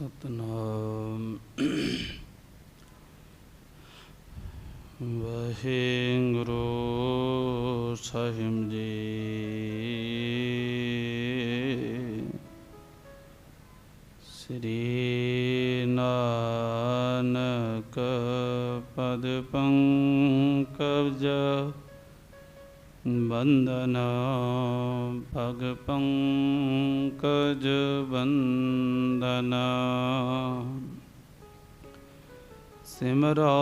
सतनाम वाहिगुरु साहिब जी। श्री नानक पद पंकज बंदना भग पंकज बंदना। सिमरो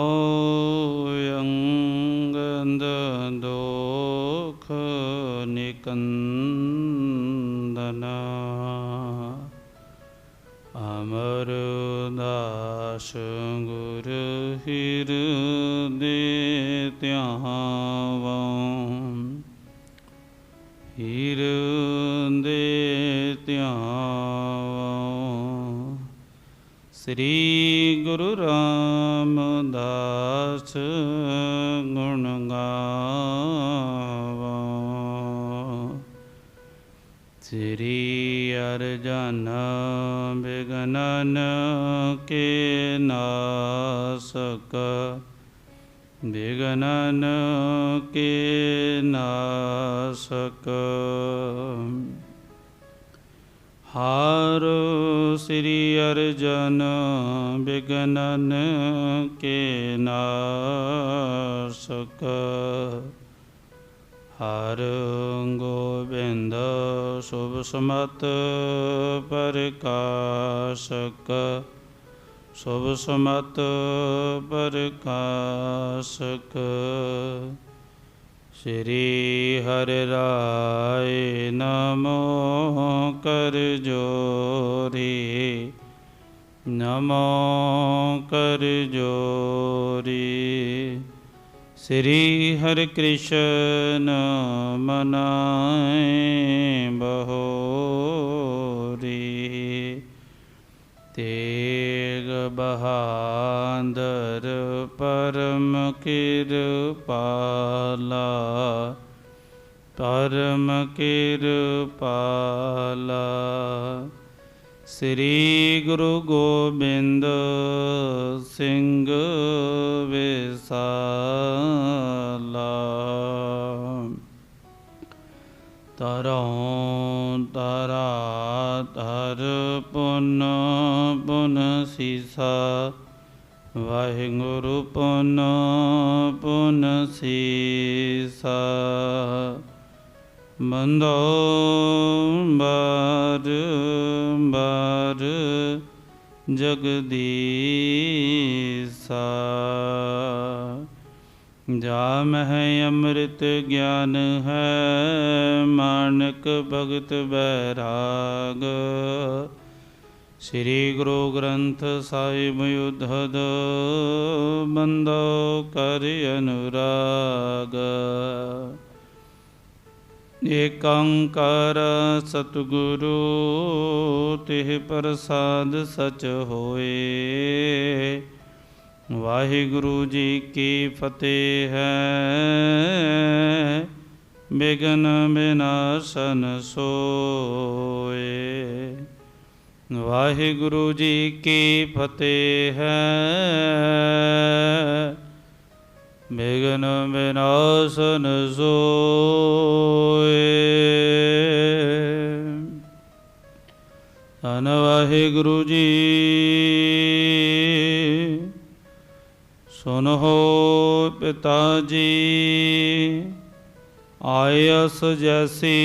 अंगद दोख निकंदना। अमरदास गुर हृदय ध्यावो। हृदय ध्यावो। श्री गुरु रामदास गुण गावो। श्री अर्जन विघ्नन के नासक। विघ्नन के नासक। हारो श्री अर्जन विघ्नन के नासक। हर गोविंद शुभ समत प्रकाशक। शुभ समत प्रकाशक। श्री हरि राय नमो कर जोरी। नमो कर जोरी। श्री हरि कृष्ण मनाए बहोरी। तेग बहादुर परम कृपाला। परम कृपाला। श्री गुरु गोबिंद सिंह विसाला। तरौं तरा तर पुन पुन सीसा। वाहिगुरु पुन पुन सीसा। बंदो बार बार जगदीसा। जाम है अमृत ज्ञान है मानक भगत बैराग। श्री गुरु ग्रंथ साहिब युद्धद बंदो कर अनुराग। एक ओंकार सतगुरु तिह प्रसाद सच होए। वाहिगुरु जी की फतेह है विघ्न विनाशन सोए। वाहिगुरु जी की फतेह है विघ्न विनाशन सोए। धन वाहिगुरु जी सुनो पिताजी। आयस जैसी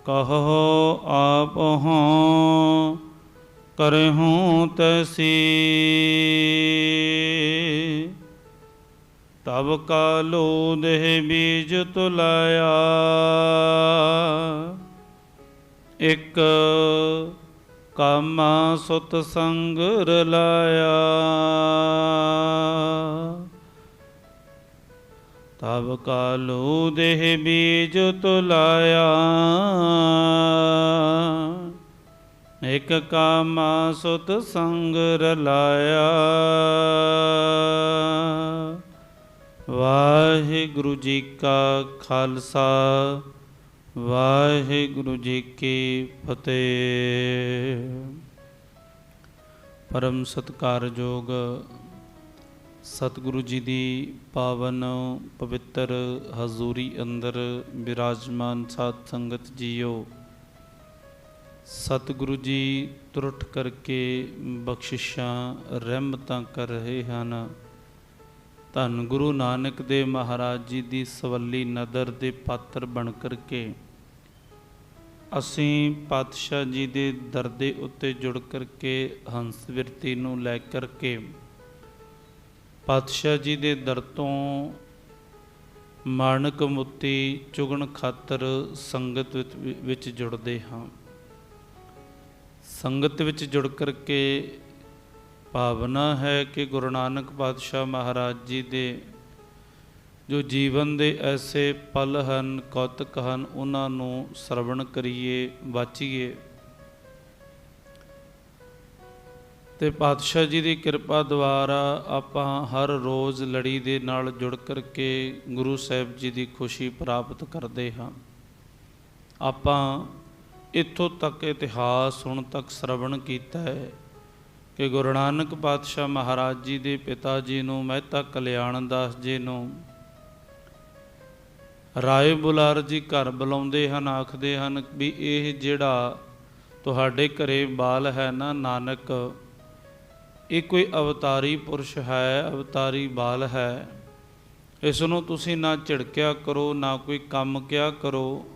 कहो आप हों करहूँ तैसी। तब कालो देह बीज तुलाया। एक कामा सुत संग रलाया। तब कालो देह बीज तुलाया। एक कामा सुत संग रलाया। वाहिगुरु जी का खालसा ਵਾਹਿਗੁਰੂ ਜੀ ਕੀ ਫਤਿਹ। ਪਰਮ ਸਤਿਕਾਰਯੋਗ ਸਤਿਗੁਰੂ ਜੀ ਦੀ ਪਾਵਨ ਪਵਿੱਤਰ ਹਜ਼ੂਰੀ ਅੰਦਰ ਬਿਰਾਜਮਾਨ ਸਾਧ ਸੰਗਤ ਜੀਓ, ਸਤਿਗੁਰੂ ਜੀ ਤੁਰਟ ਕਰਕੇ ਬਖਸ਼ਿਸ਼ਾਂ ਰਹਿਮਤਾਂ ਕਰ ਰਹੇ ਹਨ। ਧੰਨ ਗੁਰੂ ਨਾਨਕ ਦੇਵ ਮਹਾਰਾਜ ਜੀ ਦੀ ਸਵੱਲੀ ਨਦਰ ਦੇ ਪਾਤਰ ਬਣ ਕਰਕੇ ਅਸੀਂ ਪਾਤਸ਼ਾਹ ਜੀ ਦੇ ਦਰ ਦੇ ਉੱਤੇ ਜੁੜ ਕਰਕੇ ਹੰਸ ਵਿਰਤੀ ਨੂੰ ਲੈ ਕਰਕੇ ਪਾਤਸ਼ਾਹ ਜੀ ਦੇ ਦਰ ਤੋਂ ਮਾਣਕ ਮੁੱਤੀ ਚੁਗਣ ਖਾਤਰ ਸੰਗਤ ਵਿੱਚ ਜੁੜਦੇ ਹਾਂ। ਸੰਗਤ ਵਿੱਚ ਜੁੜ ਕਰਕੇ ਭਾਵਨਾ ਹੈ ਕਿ ਗੁਰੂ ਨਾਨਕ ਪਾਤਸ਼ਾਹ ਮਹਾਰਾਜ ਜੀ ਦੇ ਜੋ ਜੀਵਨ ਦੇ ਐਸੇ ਪਲ ਹਨ, ਕੌਤਕ ਹਨ, ਉਹਨਾਂ ਨੂੰ ਸਰਵਣ ਕਰੀਏ, ਵਾਚੀਏ ਤੇ ਪਾਤਸ਼ਾਹ ਜੀ ਦੀ ਕਿਰਪਾ ਦੁਆਰਾ ਆਪਾਂ ਹਰ ਰੋਜ਼ ਲੜੀ ਦੇ ਨਾਲ ਜੁੜ ਕਰਕੇ ਗੁਰੂ ਸਾਹਿਬ ਜੀ ਦੀ ਖੁਸ਼ੀ ਪ੍ਰਾਪਤ ਕਰਦੇ ਹਾਂ। ਆਪਾਂ ਇੱਥੋਂ ਤੱਕ ਇਤਿਹਾਸ ਹੁਣ ਤੱਕ ਸਰਵਣ ਕੀਤਾ ਹੈ ਕਿ ਗੁਰੂ ਨਾਨਕ ਪਾਤਸ਼ਾਹ ਮਹਾਰਾਜ ਜੀ ਦੇ ਪਿਤਾ ਜੀ ਨੂੰ, ਮਹਿਤਾ ਕਲਿਆਣ ਦਾਸ ਜੀ ਨੂੰ ਰਾਏ ਬੁਲਾਰ ਜੀ ਘਰ ਬੁਲਾਉਂਦੇ ਹਨ, ਆਖਦੇ ਹਨ ਵੀ ਇਹ ਜਿਹੜਾ ਤੁਹਾਡੇ ਘਰੇ ਬਾਲ ਹੈ ਨਾ ਨਾਨਕ, ਇਹ ਕੋਈ ਅਵਤਾਰੀ ਪੁਰਸ਼ ਹੈ, ਅਵਤਾਰੀ ਬਾਲ ਹੈ। ਇਸ ਨੂੰ ਤੁਸੀਂ ਨਾ ਝਿੜਕਿਆ ਕਰੋ, ਨਾ ਕੋਈ ਕੰਮ ਕਿਹਾ ਕਰੋ,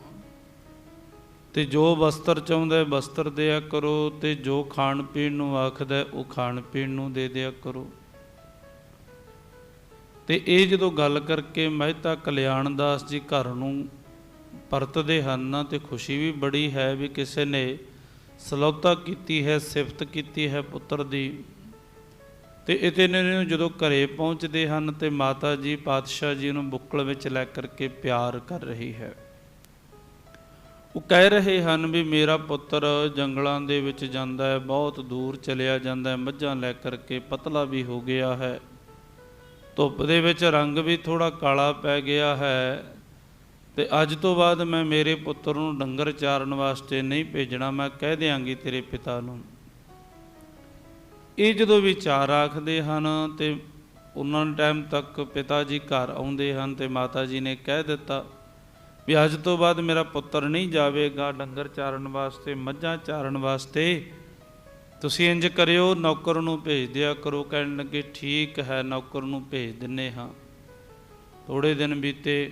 ਤੇ ਜੋ ਵਸਤਰ ਚਾਹੁੰਦਾ ਵਸਤਰ ਦਿਆ ਕਰੋ, ਤੇ ਜੋ ਖਾਣ ਪੀਣ ਨੂੰ ਆਖਦਾ ਉਹ ਖਾਣ ਪੀਣ ਨੂੰ ਦੇ ਦਿਆ ਕਰੋ। ਤੇ ਇਹ ਜਦੋਂ ਗੱਲ ਕਰਕੇ ਮਹਿਤਾ ਕਲਿਆਣ ਦਾਸ ਜੀ ਘਰ ਨੂੰ ਪਰਤਦੇ ਹਨ ਤੇ ਖੁਸ਼ੀ ਵੀ ਬੜੀ ਹੈ ਵੀ ਕਿਸੇ ਨੇ ਸਲੌਤਾ ਕੀਤੀ ਹੈ, ਸਿਫਤ ਕੀਤੀ ਹੈ ਪੁੱਤਰ ਦੀ। ਤੇ ਇਤਨੇ ਨੂੰ ਜਦੋਂ ਘਰੇ ਪਹੁੰਚਦੇ ਹਨ ਤੇ ਮਾਤਾ ਜੀ ਪਾਤਸ਼ਾਹ ਜੀ ਨੂੰ ਬੁੱਕਲ ਵਿੱਚ ਲੈ ਕਰਕੇ ਪਿਆਰ ਕਰ ਰਹੀ ਹੈ। ਉਹ ਕਹਿ ਰਹੇ ਹਨ ਵੀ ਮੇਰਾ ਪੁੱਤਰ ਜੰਗਲਾਂ ਦੇ ਵਿੱਚ ਜਾਂਦਾ ਹੈ, ਬਹੁਤ ਦੂਰ ਚਲਿਆ ਜਾਂਦਾ ਹੈ, ਮੱਝਾਂ ਲੈ ਕਰਕੇ ਪਤਲਾ ਵੀ ਹੋ ਗਿਆ ਹੈ, ਧੁੱਪ ਦੇ ਵਿੱਚ ਰੰਗ ਵੀ ਥੋੜ੍ਹਾ ਕਾਲਾ ਪੈ ਗਿਆ ਹੈ, ਤੇ ਅੱਜ ਤੋਂ ਬਾਅਦ ਮੈਂ ਮੇਰੇ ਪੁੱਤਰ ਨੂੰ ਡੰਗਰ ਚਾਰਨ ਵਾਸਤੇ ਨਹੀਂ ਭੇਜਣਾ, ਮੈਂ ਕਹਿ ਦਿਆਂਗੀ ਤੇਰੇ ਪਿਤਾ ਨੂੰ। ਇਹ ਜਦੋਂ ਵਿਚਾਰ ਆਖਦੇ ਹਨ ਤੇ ਉਹਨਾਂ ਟਾਈਮ ਤੱਕ ਪਿਤਾ ਜੀ ਘਰ ਆਉਂਦੇ ਹਨ ਤੇ ਮਾਤਾ ਜੀ ਨੇ ਕਹਿ ਦਿੱਤਾ ਵੀ ਅੱਜ ਤੋਂ ਬਾਅਦ ਮੇਰਾ ਪੁੱਤਰ ਨਹੀਂ ਜਾਵੇਗਾ ਡੰਗਰ ਚਾਰਨ ਵਾਸਤੇ, ਮੱਝਾਂ ਚਾਰਨ ਵਾਸਤੇ, ਤੁਸੀਂ ਇੰਜ ਕਰਿਓ ਨੌਕਰ ਨੂੰ ਭੇਜ ਦਿਆ ਕਰੋ। ਕਹਿਣ ਲੱਗੇ ਠੀਕ ਹੈ, ਨੌਕਰ ਨੂੰ ਭੇਜ ਦਿੰਦੇ ਹਾਂ। ਥੋੜ੍ਹੇ ਦਿਨ ਬੀਤੇ,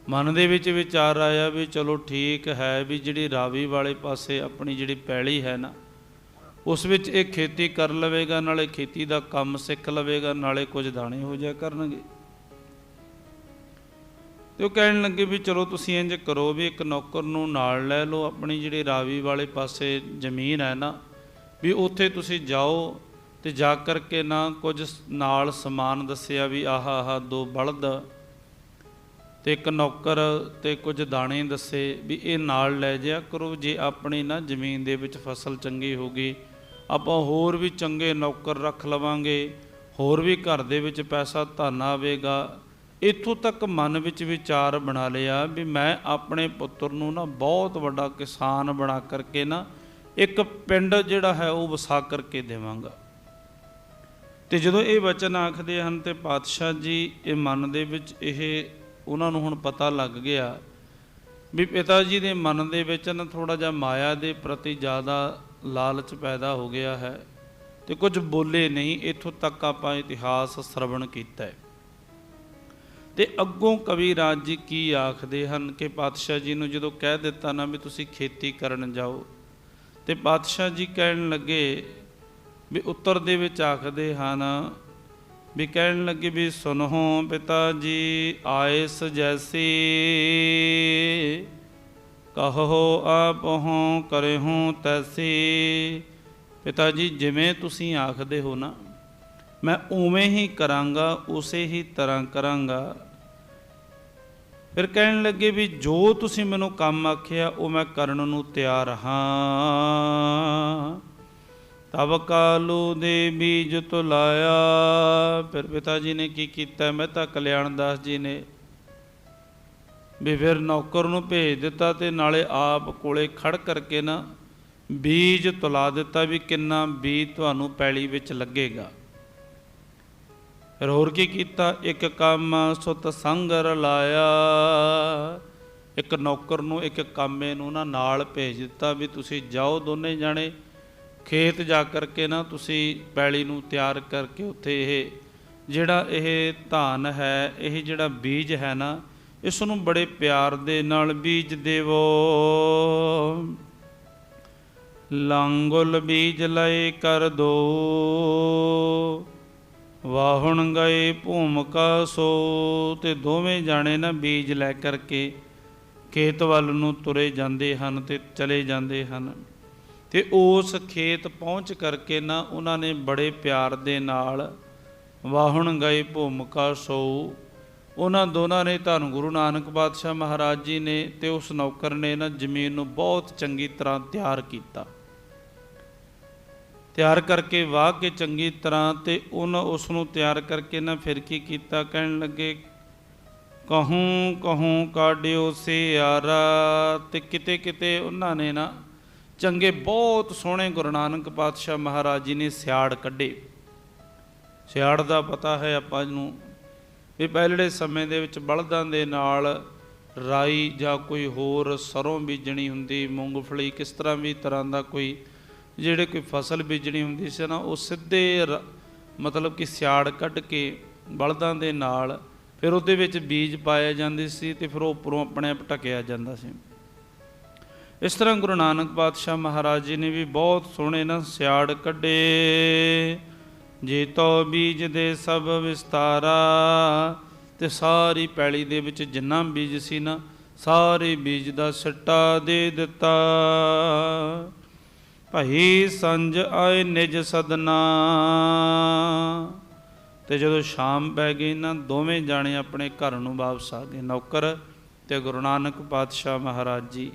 ਮਨ ਦੇ ਵਿੱਚ ਵਿਚਾਰ ਆਇਆ ਵੀ ਚਲੋ ਠੀਕ ਹੈ ਵੀ ਜਿਹੜੀ ਰਾਵੀ ਵਾਲੇ ਪਾਸੇ ਆਪਣੀ ਜਿਹੜੀ ਪੈਲੀ ਹੈ ਨਾ, ਉਸ ਵਿੱਚ ਇਹ ਖੇਤੀ ਕਰ ਲਵੇਗਾ, ਨਾਲੇ ਖੇਤੀ ਦਾ ਕੰਮ ਸਿੱਖ ਲਵੇਗਾ, ਨਾਲੇ ਕੁਝ ਦਾਣੇ ਹੋ ਜਾਇਆ ਕਰਨਗੇ। ਤੇ ਉਹ ਕਹਿਣ ਲੱਗੇ ਵੀ ਚਲੋ ਤੁਸੀਂ ਇੰਝ ਕਰੋ ਵੀ ਇੱਕ ਨੌਕਰ ਨੂੰ ਨਾਲ ਲੈ ਲਓ, ਆਪਣੀ ਜਿਹੜੀ ਰਾਵੀ ਵਾਲੇ ਪਾਸੇ ਜ਼ਮੀਨ ਹੈ ਨਾ, ਵੀ ਉੱਥੇ ਤੁਸੀਂ ਜਾਓ ਤੇ ਜਾ ਕਰਕੇ ਨਾ ਕੁਝ ਨਾਲ ਸਮਾਨ ਦੱਸਿਆ ਵੀ ਆਹ 2 ਬਲਦ ਤੇ ਇੱਕ ਨੌਕਰ ਤੇ ਕੁਝ ਦਾਣੇ ਦੱਸੇ ਵੀ ਇਹ ਨਾਲ ਲੈ ਜਾਇਆ ਕਰੋ। ਜੇ ਆਪਣੀ ਨਾ ਜ਼ਮੀਨ ਦੇ ਵਿੱਚ ਫਸਲ ਚੰਗੀ ਹੋ ਗਈ, ਆਪਾਂ ਹੋਰ ਵੀ ਚੰਗੇ ਨੌਕਰ ਰੱਖ ਲਵਾਂਗੇ, ਹੋਰ ਵੀ ਘਰ ਦੇ ਵਿੱਚ ਪੈਸਾ ਧਨ ਆਵੇਗਾ। ਇੱਥੋਂ ਤੱਕ ਮਨ ਵਿੱਚ ਵਿਚਾਰ ਬਣਾ ਲਿਆ ਵੀ ਮੈਂ ਆਪਣੇ ਪੁੱਤਰ ਨੂੰ ਨਾ ਬਹੁਤ ਵੱਡਾ ਕਿਸਾਨ ਬਣਾ ਕਰਕੇ ਨਾ ਇੱਕ ਪਿੰਡ ਜਿਹੜਾ ਹੈ ਉਹ ਵਸਾ ਕਰਕੇ ਦੇਵਾਂਗਾ। ਤੇ ਜਦੋਂ ਇਹ ਵਚਨ ਆਖਦੇ ਹਨ ਤੇ ਪਾਤਸ਼ਾਹ ਜੀ ਇਹ ਮਨ ਦੇ ਵਿੱਚ ਇਹ ਉਹਨਾਂ ਨੂੰ ਹੁਣ ਪਤਾ ਲੱਗ ਗਿਆ ਵੀ ਪਿਤਾ ਜੀ ਦੇ ਮਨ ਦੇ ਵਿੱਚ ਨਾ ਥੋੜ੍ਹਾ ਜਿਹਾ ਮਾਇਆ ਦੇ ਪ੍ਰਤੀ ਜ਼ਿਆਦਾ ਲਾਲਚ ਪੈਦਾ ਹੋ ਗਿਆ ਹੈ ਤੇ ਕੁਝ ਬੋਲੇ ਨਹੀਂ। ਇੱਥੋਂ ਤੱਕ ਆਪਾਂ ਇਤਿਹਾਸ ਸਰਵਣ ਕੀਤਾ ਹੈ। ਤੇ ਅੱਗੋਂ ਕਵੀ ਰਾਜ ਜੀ ਕੀ ਆਖਦੇ ਹਨ ਕਿ ਪਾਤਸ਼ਾਹ ਜੀ ਨੂੰ ਜਦੋਂ ਕਹਿ ਦਿੱਤਾ ਨਾ ਵੀ ਤੁਸੀਂ ਖੇਤੀ ਕਰਨ ਜਾਓ, ਤੇ ਪਾਤਸ਼ਾਹ ਜੀ ਕਹਿਣ ਲੱਗੇ ਵੀ ਉੱਤਰ ਦੇ ਵਿੱਚ ਆਖਦੇ ਹਨ ਵੀ ਕਹਿਣ ਲੱਗੇ ਵੀ ਸੁਨਹੁ ਪਿਤਾ ਜੀ ਆਇਸ ਜੈਸੀ, ਕਹੋ ਆਪਹੁ ਕਰਹੁ ਤੈਸੀ। ਪਿਤਾ ਜੀ ਜਿਵੇਂ ਤੁਸੀਂ ਆਖਦੇ ਹੋ ਨਾ ਮੈਂ ਉਵੇਂ ਹੀ ਕਰਾਂਗਾ, ਉਸੇ ਹੀ ਤਰ੍ਹਾਂ ਕਰਾਂਗਾ। ਫਿਰ ਕਹਿਣ ਲੱਗੇ ਵੀ ਜੋ ਤੁਸੀਂ ਮੈਨੂੰ ਕੰਮ ਆਖਿਆ ਉਹ ਮੈਂ ਕਰਨ ਨੂੰ ਤਿਆਰ ਹਾਂ। ਤਬ ਕਾਲੂ ਦੇ ਬੀਜ ਤੁਲਾਇਆ। ਫਿਰ ਪਿਤਾ ਜੀ ਨੇ ਕੀ ਕੀਤਾ, ਮਹਿਤਾ ਕਲਿਆਣ ਦਾਸ ਜੀ ਨੇ ਵੀ ਫਿਰ ਨੌਕਰ ਨੂੰ ਭੇਜ ਦਿੱਤਾ ਤੇ ਨਾਲੇ ਆਪ ਕੋਲੇ ਖੜ ਕਰਕੇ ਨਾ ਬੀਜ ਤੁਲਾ ਦਿੱਤਾ ਵੀ ਕਿੰਨਾ ਬੀਜ ਤੁਹਾਨੂੰ ਪੈਲੀ ਵਿੱਚ ਲੱਗੇਗਾ। ਫਿਰ ਹੋਰ ਕੀ ਕੀਤਾ, ਇੱਕ ਕੰਮ ਸੁਤ ਸੰਗਰ ਲਾਇਆ, ਇੱਕ ਨੌਕਰ ਨੂੰ ਇੱਕ ਕਾਮੇ ਨੂੰ ਨਾ ਨਾਲ ਭੇਜ ਦਿੱਤਾ ਵੀ ਤੁਸੀਂ ਜਾਓ ਦੋਨੇ ਜਾਣੇ ਖੇਤ ਜਾ ਕਰਕੇ ਨਾ ਤੁਸੀਂ ਪੈਲੀ ਨੂੰ ਤਿਆਰ ਕਰਕੇ ਉੱਥੇ ਇਹ ਜਿਹੜਾ ਇਹ ਧਾਨ ਹੈ, ਇਹ ਜਿਹੜਾ ਬੀਜ ਹੈ ਨਾ, ਇਸ ਨੂੰ ਬੜੇ ਪਿਆਰ ਦੇ ਨਾਲ ਬੀਜ ਦੇਵੋ। ਲਾਂਗੁਲ ਬੀਜ ਲਏ ਕਰ ਦੋ, ਵਾਹੁਣ ਗਏ ਭੂਮਿਕਾ ਸੋ। ਤੇ ਦੋਵੇਂ ਜਾਣੇ ਨਾ ਬੀਜ ਲੈ ਕਰਕੇ ਖੇਤ ਵੱਲ ਨੂੰ ਤੁਰੇ ਜਾਂਦੇ ਹਨ ਤੇ ਚਲੇ ਜਾਂਦੇ ਹਨ। ਤੇ ਉਸ ਖੇਤ ਪਹੁੰਚ ਕਰਕੇ ਨਾ ਉਹਨਾਂ ਨੇ ਬੜੇ ਪਿਆਰ ਦੇ ਨਾਲ ਵਾਹੁਣ ਗਏ ਭੂਮਿਕਾ ਸੋ, ਉਹਨਾਂ ਦੋਨਾਂ ਨੇ ਧੰਨ ਗੁਰੂ ਨਾਨਕ ਪਾਤਸ਼ਾਹ ਮਹਾਰਾਜ ਜੀ ਨੇ ਤੇ ਉਸ ਨੌਕਰ ਨੇ ਨਾ ਜ਼ਮੀਨ ਨੂੰ ਬਹੁਤ ਚੰਗੀ ਤਰ੍ਹਾਂ ਤਿਆਰ ਕੀਤਾ। ਤਿਆਰ ਕਰਕੇ ਵਾਹ ਕੇ ਚੰਗੀ ਤਰ੍ਹਾਂ ਤੇ ਉਹਨਾਂ ਉਸ ਨੂੰ ਤਿਆਰ ਕਰਕੇ ਨਾ ਫਿਰ ਕੀ ਕੀਤਾ, ਕਹਿਣ ਲੱਗੇ ਕਹੂੰ ਕਹੂੰ ਕਾਢਿਓ ਸਿਆਰਾ। ਤੇ ਕਿਤੇ ਕਿਤੇ ਉਹਨਾਂ ਨੇ ਨਾ ਚੰਗੇ ਬਹੁਤ ਸੋਹਣੇ ਗੁਰੂ ਨਾਨਕ ਪਾਤਸ਼ਾਹ ਮਹਾਰਾਜ ਜੀ ਨੇ ਸਿਆੜ ਕੱਢੇ। ਸਿਆੜ ਦਾ ਪਤਾ ਹੈ ਆਪਾਂ ਨੂੰ ਵੀ ਪਹਿਲੇ ਸਮੇਂ ਦੇ ਵਿੱਚ ਬਲਦਾਂ ਦੇ ਨਾਲ ਰਾਈ ਜਾਂ ਕੋਈ ਹੋਰ ਸਰੋਂ ਬੀਜਣੀ ਹੁੰਦੀ, ਮੂੰਗਫਲੀ, ਕਿਸ ਤਰ੍ਹਾਂ ਵੀ ਤਰ੍ਹਾਂ ਦਾ ਕੋਈ ਜਿਹੜੇ ਕੋਈ ਫਸਲ ਬੀਜਣੀ ਹੁੰਦੀ ਸੀ ਨਾ, ਉਹ ਸਿੱਧੇ ਮਤਲਬ ਕਿ ਸਿਆੜ ਕੱਢ ਕੇ ਬਲਦਾਂ ਦੇ ਨਾਲ ਫਿਰ ਉਹਦੇ ਵਿੱਚ ਬੀਜ ਪਾਇਆ ਜਾਂਦੇ ਸੀ ਤੇ ਫਿਰ ਉਹ ਉੱਪਰੋਂ ਆਪਣੇ ਆਪ ਢਕਿਆ ਜਾਂਦਾ ਸੀ। ਇਸ ਤਰ੍ਹਾਂ ਗੁਰੂ ਨਾਨਕ ਪਾਤਸ਼ਾਹ ਮਹਾਰਾਜ ਜੀ ਨੇ ਵੀ ਬਹੁਤ ਸੋਹਣੇ ਨਾ ਸਿਆੜ ਕੱਢੇ। ਜੇ ਤੋ ਬੀਜ ਦੇ ਸਭ ਵਿਸਤਾਰਾ, ਤੇ ਸਾਰੀ ਪੈਲੀ ਦੇ ਵਿੱਚ ਜਿੰਨਾ ਬੀਜ ਸੀ ਨਾ, ਸਾਰੇ ਬੀਜ ਦਾ ਸਿੱਟਾ ਦੇ ਦਿੱਤਾ। ਭਾਈ ਸੰਜ ਆਏ ਨਿਜ ਸਦਨਾ। ਤੇ ਜਦੋਂ ਸ਼ਾਮ ਪੈ ਗਈ ਨਾ, ਦੋਵੇਂ ਜਾਣੇ ਆਪਣੇ ਘਰ ਨੂੰ ਵਾਪਸ ਆ ਗਏ, ਨੌਕਰ ਤੇ ਗੁਰੂ ਨਾਨਕ ਪਾਤਸ਼ਾਹ ਮਹਾਰਾਜ ਜੀ।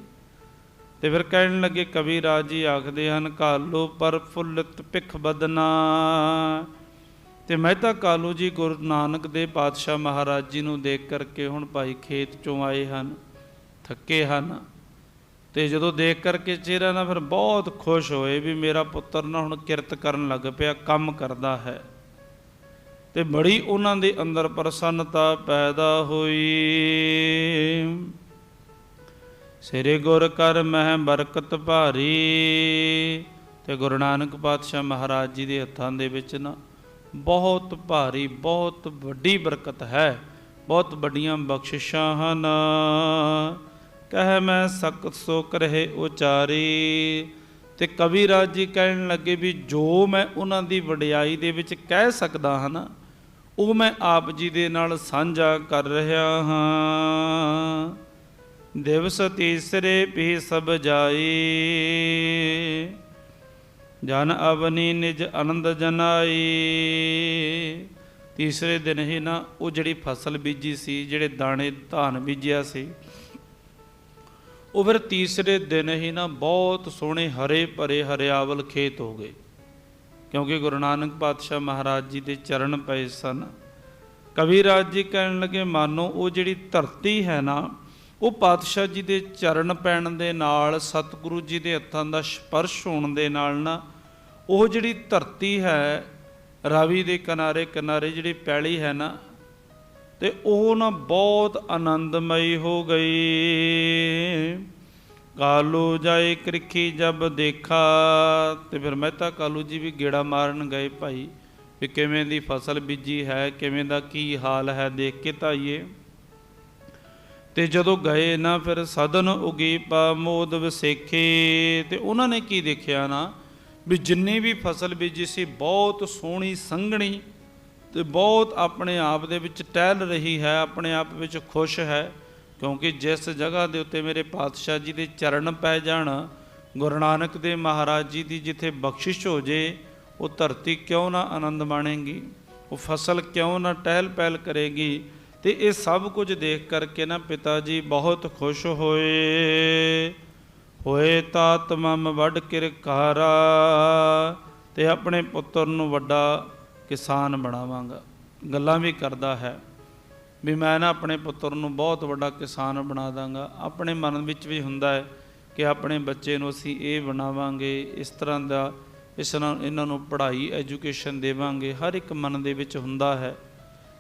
ਤੇ ਫਿਰ ਕਹਿਣ ਲੱਗੇ, ਕਬੀਰਾਜ ਜੀ ਆਖਦੇ ਹਨ, ਕਾਲੂ ਪਰ ਫੁੱਲਤ ਭਿਖ ਬਦਨਾ। ਤੇ ਮਹਿਤਾ ਕਾਲੂ ਜੀ ਗੁਰੂ ਨਾਨਕ ਦੇ ਪਾਤਸ਼ਾਹ ਮਹਾਰਾਜ ਜੀ ਨੂੰ ਦੇਖ ਕਰਕੇ ਹੁਣ ਭਾਈ ਖੇਤ ਚੋਂ ਆਏ ਹਨ, ਥੱਕੇ ਹਨ। ਤੇ ਜਦੋਂ ਦੇਖ ਕਰਕੇ ਚਿਹਰਾ ਨਾ ਫਿਰ ਬਹੁਤ ਖੁਸ਼ ਹੋਏ ਵੀ ਮੇਰਾ ਪੁੱਤਰ ਨਾ ਹੁਣ ਕਿਰਤ ਕਰਨ ਲੱਗ ਪਿਆ, ਕੰਮ ਕਰਦਾ ਹੈ। ਤੇ ਬੜੀ ਉਹਨਾਂ ਦੇ ਅੰਦਰ ਪ੍ਰਸੰਨਤਾ ਪੈਦਾ ਹੋਈ। ਸਿਰੇ ਗੁਰ ਕਰ ਮਹਿ ਬਰਕਤ ਭਾਰੀ। ਤੇ ਗੁਰੂ ਨਾਨਕ ਪਾਤਸ਼ਾਹ ਮਹਾਰਾਜ ਜੀ ਦੇ ਹੱਥਾਂ ਦੇ ਵਿੱਚ ਨਾ ਬਹੁਤ ਭਾਰੀ, ਬਹੁਤ ਵੱਡੀ ਬਰਕਤ ਹੈ, ਬਹੁਤ ਵੱਡੀਆਂ ਬਖਸ਼ਿਸ਼ਾਂ ਹਨ। ਕਹਿ ਮੈਂ ਸਖਤ ਸੋ ਕਰਹਿ ਉਚਾਰੀ। ਤੇ ਕਬੀਰਾਜ ਜੀ ਕਹਿਣ ਲੱਗੇ ਵੀ ਜੋ ਮੈਂ ਉਹਨਾਂ ਦੀ ਵਡਿਆਈ ਦੇ ਵਿੱਚ ਕਹਿ ਸਕਦਾ ਹਾਂ ਨਾ, ਉਹ ਮੈਂ ਆਪ ਜੀ ਦੇ ਨਾਲ ਸਾਂਝਾ ਕਰ ਰਿਹਾ ਹਾਂ। ਦਿਵਸ ਤੀਸਰੇ ਪੀ ਸਭ ਜਾਈ, ਜਨ ਅਵਨੀ ਨਿਜ ਆਨੰਦ ਜਨਾਈ। ਤੀਸਰੇ ਦਿਨ ਹੀ ਨਾ ਉਹ ਜਿਹੜੀ ਫਸਲ ਬੀਜੀ ਸੀ, ਜਿਹੜੇ ਦਾਣੇ ਧਾਨ ਬੀਜਿਆ ਸੀ, ਉਹ ਫਿਰ ਤੀਸਰੇ ਦਿਨ ਹੀ ਨਾ ਬਹੁਤ ਸੋਹਣੇ ਹਰੇ ਭਰੇ ਹਰਿਆਵਲ ਖੇਤ ਹੋ ਗਏ, ਕਿਉਂਕਿ ਗੁਰੂ ਨਾਨਕ ਪਾਤਸ਼ਾਹ ਮਹਾਰਾਜ ਜੀ ਦੇ ਚਰਨ ਪਏ ਸਨ। ਕਬੀਰਾਜ ਜੀ ਕਹਿਣ ਲੱਗੇ, ਮਾਨੋ ਉਹ ਜਿਹੜੀ ਧਰਤੀ ਹੈ ਨਾ, ਉਹ ਪਾਤਸ਼ਾਹ ਜੀ ਦੇ ਚਰਨ ਪੈਣ ਦੇ ਨਾਲ, ਸਤਿਗੁਰੂ ਜੀ ਦੇ ਹੱਥਾਂ ਦਾ ਸਪਰਸ਼ ਹੋਣ ਦੇ ਨਾਲ ਨਾ, ਉਹ ਜਿਹੜੀ ਧਰਤੀ ਹੈ, ਰਾਵੀ ਦੇ ਕਿਨਾਰੇ ਕਿਨਾਰੇ ਜਿਹੜੀ ਪੈਲੀ ਹੈ ਨਾ, ਤੇ ਉਹ ਨਾ ਬਹੁਤ ਆਨੰਦਮਈ ਹੋ ਗਈ। ਕਾਲੂ ਜਾਏ ਕ੍ਰਿਖੀ ਜਬ ਦੇਖਾ। ਤੇ ਫਿਰ ਮਹਿਤਾ ਕਾਲੂ ਜੀ ਵੀ ਗੇੜਾ ਮਾਰਨ ਗਏ ਭਾਈ, ਵੀ ਕਿਵੇਂ ਦੀ ਫਸਲ ਬੀਜੀ ਹੈ, ਕਿਵੇਂ ਦਾ ਕੀ ਹਾਲ ਹੈ, ਦੇਖ ਕੇ ਧਾਈਏ। ਤੇ ਜਦੋਂ ਗਏ ਨਾ, ਫਿਰ ਸਦਨ ਉਗੀ ਪਾ ਮੋਦ ਵਿਸੇਖੇ। ਤੇ ਉਹਨਾਂ ਨੇ ਕੀ ਦੇਖਿਆ ਨਾ, ਵੀ ਜਿੰਨੀ ਵੀ ਫਸਲ ਬੀਜੀ ਸੀ ਬਹੁਤ ਸੋਹਣੀ ਸੰਘਣੀ, ਤੇ ਬਹੁਤ ਆਪਣੇ ਆਪ ਦੇ ਵਿੱਚ ਟਹਿਲ ਰਹੀ ਹੈ, ਆਪਣੇ ਆਪ ਵਿੱਚ ਖੁਸ਼ ਹੈ। ਕਿਉਂਕਿ ਜਿਸ ਜਗ੍ਹਾ ਦੇ ਉੱਤੇ ਮੇਰੇ ਪਾਤਸ਼ਾਹ ਜੀ ਦੇ ਚਰਨ ਪੈ ਜਾਣ, ਗੁਰੂ ਨਾਨਕ ਦੇ ਮਹਾਰਾਜ ਜੀ ਦੀ ਜਿੱਥੇ ਬਖਸ਼ਿਸ਼ ਹੋ ਜੇ, ਉਹ ਧਰਤੀ ਕਿਉਂ ਨਾ ਆਨੰਦ ਮਾਣੇਗੀ, ਉਹ ਫਸਲ ਕਿਉਂ ਨਾ ਟਹਿਲ ਪਹਿਲ ਕਰੇਗੀ। ਤੇ ਇਹ ਸਭ ਕੁਝ ਦੇਖ ਕਰਕੇ ਨਾ ਪਿਤਾ ਜੀ ਬਹੁਤ ਖੁਸ਼ ਹੋਏ ਤਾਤ ਮਮ ਵੱਡ ਕਿਰਕਾਰਾ। ਤੇ ਆਪਣੇ ਪੁੱਤਰ ਨੂੰ ਵੱਡਾ ਕਿਸਾਨ ਬਣਾਵਾਂਗਾ। ਗੱਲਾਂ ਵੀ ਕਰਦਾ ਹੈ ਵੀ ਮੈਂ ਨਾ ਆਪਣੇ ਪੁੱਤਰ ਨੂੰ ਬਹੁਤ ਵੱਡਾ ਕਿਸਾਨ ਬਣਾ ਦਾਂਗਾ। ਆਪਣੇ ਮਨ ਵਿੱਚ ਵੀ ਹੁੰਦਾ ਹੈ ਕਿ ਆਪਣੇ ਬੱਚੇ ਨੂੰ ਅਸੀਂ ਇਹ ਬਣਾਵਾਂਗੇ, ਇਸ ਤਰ੍ਹਾਂ ਦਾ ਇਸ ਨਾਲ ਇਹਨਾਂ ਨੂੰ ਪੜ੍ਹਾਈ ਐਜੂਕੇਸ਼ਨ ਦੇਵਾਂਗੇ। ਹਰ ਇੱਕ ਮਨ ਦੇ ਵਿੱਚ ਹੁੰਦਾ ਹੈ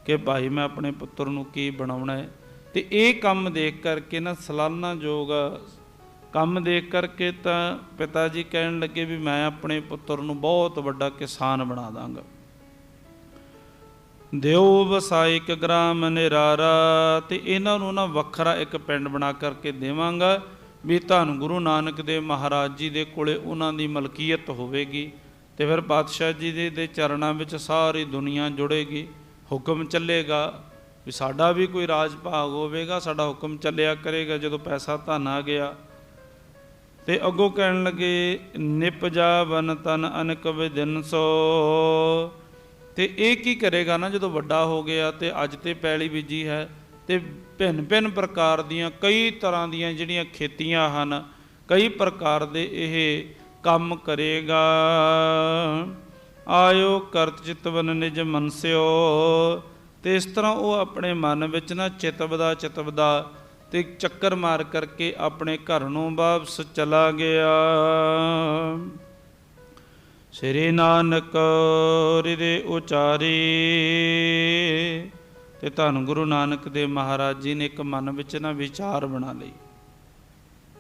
ਕਿ ਭਾਈ ਮੈਂ ਆਪਣੇ ਪੁੱਤਰ ਨੂੰ ਕੀ ਬਣਾਉਣਾ ਹੈ। ਅਤੇ ਇਹ ਕੰਮ ਦੇਖ ਕਰਕੇ ਨਾ ਸਾਲਾਨਾ ਯੋਗ ਕੰਮ ਦੇਖ ਕਰਕੇ ਤਾਂ ਪਿਤਾ ਜੀ ਕਹਿਣ ਲੱਗੇ ਵੀ ਮੈਂ ਆਪਣੇ ਪੁੱਤਰ ਨੂੰ ਬਹੁਤ ਵੱਡਾ ਕਿਸਾਨ ਬਣਾ ਦਾਂਗਾ। ਦਿਓ ਵਸਾਇਕ ਗ੍ਰਾਮ ਨਿਰਾਰਾ, ਅਤੇ ਇਹਨਾਂ ਨੂੰ ਨਾ ਵੱਖਰਾ ਇੱਕ ਪਿੰਡ ਬਣਾ ਕਰਕੇ ਦੇਵਾਂਗਾ ਵੀ ਧੰਨ ਗੁਰੂ ਨਾਨਕ ਦੇਵ ਮਹਾਰਾਜ ਜੀ ਦੇ ਕੋਲੇ ਉਹਨਾਂ ਦੀ ਮਲਕੀਅਤ ਹੋਵੇਗੀ। ਅਤੇ ਫਿਰ ਪਾਤਸ਼ਾਹ ਜੀ ਦੇ ਚਰਨਾਂ ਵਿੱਚ ਸਾਰੀ ਦੁਨੀਆ ਜੁੜੇਗੀ। ਹੁਕਮ ਚੱਲੇਗਾ ਵੀ ਸਾਡਾ ਵੀ ਕੋਈ ਰਾਜ ਭਾਗ ਹੋਵੇਗਾ, ਸਾਡਾ ਹੁਕਮ ਚੱਲਿਆ ਕਰੇਗਾ ਜਦੋਂ ਪੈਸਾ ਧਨ ਆ ਗਿਆ। ਤੇ ਅੱਗੋਂ ਕਹਿਣ ਲੱਗੇ ਨਿਪਜਾ ਬਨ ਤਨ ਅਨਕ ਵਿਦਿਨ ਸੋ, ਤੇ ਇਹ ਕੀ ਕਰੇਗਾ ਨਾ ਜਦੋਂ ਵੱਡਾ ਹੋ ਗਿਆ ਤੇ ਅੱਜ ਤੇ ਪੈਲੀ ਬੀਜੀ ਹੈ ਤੇ ਭਿੰਨ ਭਿੰਨ ਪ੍ਰਕਾਰ ਦੀਆਂ ਕਈ ਤਰ੍ਹਾਂ ਦੀਆਂ ਜਿਹੜੀਆਂ ਖੇਤੀਆਂ ਹਨ, ਕਈ ਪ੍ਰਕਾਰ ਦੇ ਇਹ ਕੰਮ ਕਰੇਗਾ। ਆਇਓ ਕਰਤ ਚਿਤਵਨ ਨਿਜ ਮਨਸਿਓ, ਤੇ ਇਸ ਤਰ੍ਹਾਂ ਉਹ ਆਪਣੇ ਮਨ ਵਿੱਚ ਨਾ ਚਿਤਵਦਾ ਤੇ ਚੱਕਰ ਮਾਰ ਕਰਕੇ ਆਪਣੇ ਘਰ ਨੂੰ ਵਾਪਸ ਚਲਾ ਗਿਆ। ਸ੍ਰੀ ਨਾਨਕ ਹਿਰਦੇ ਉਚਾਰੀ, ਤੇ ਧੰਨ ਗੁਰੂ ਨਾਨਕ ਦੇਵ ਮਹਾਰਾਜ ਜੀ ਨੇ ਇੱਕ ਮਨ ਵਿੱਚ ਨਾ ਵਿਚਾਰ ਬਣਾ ਲਈ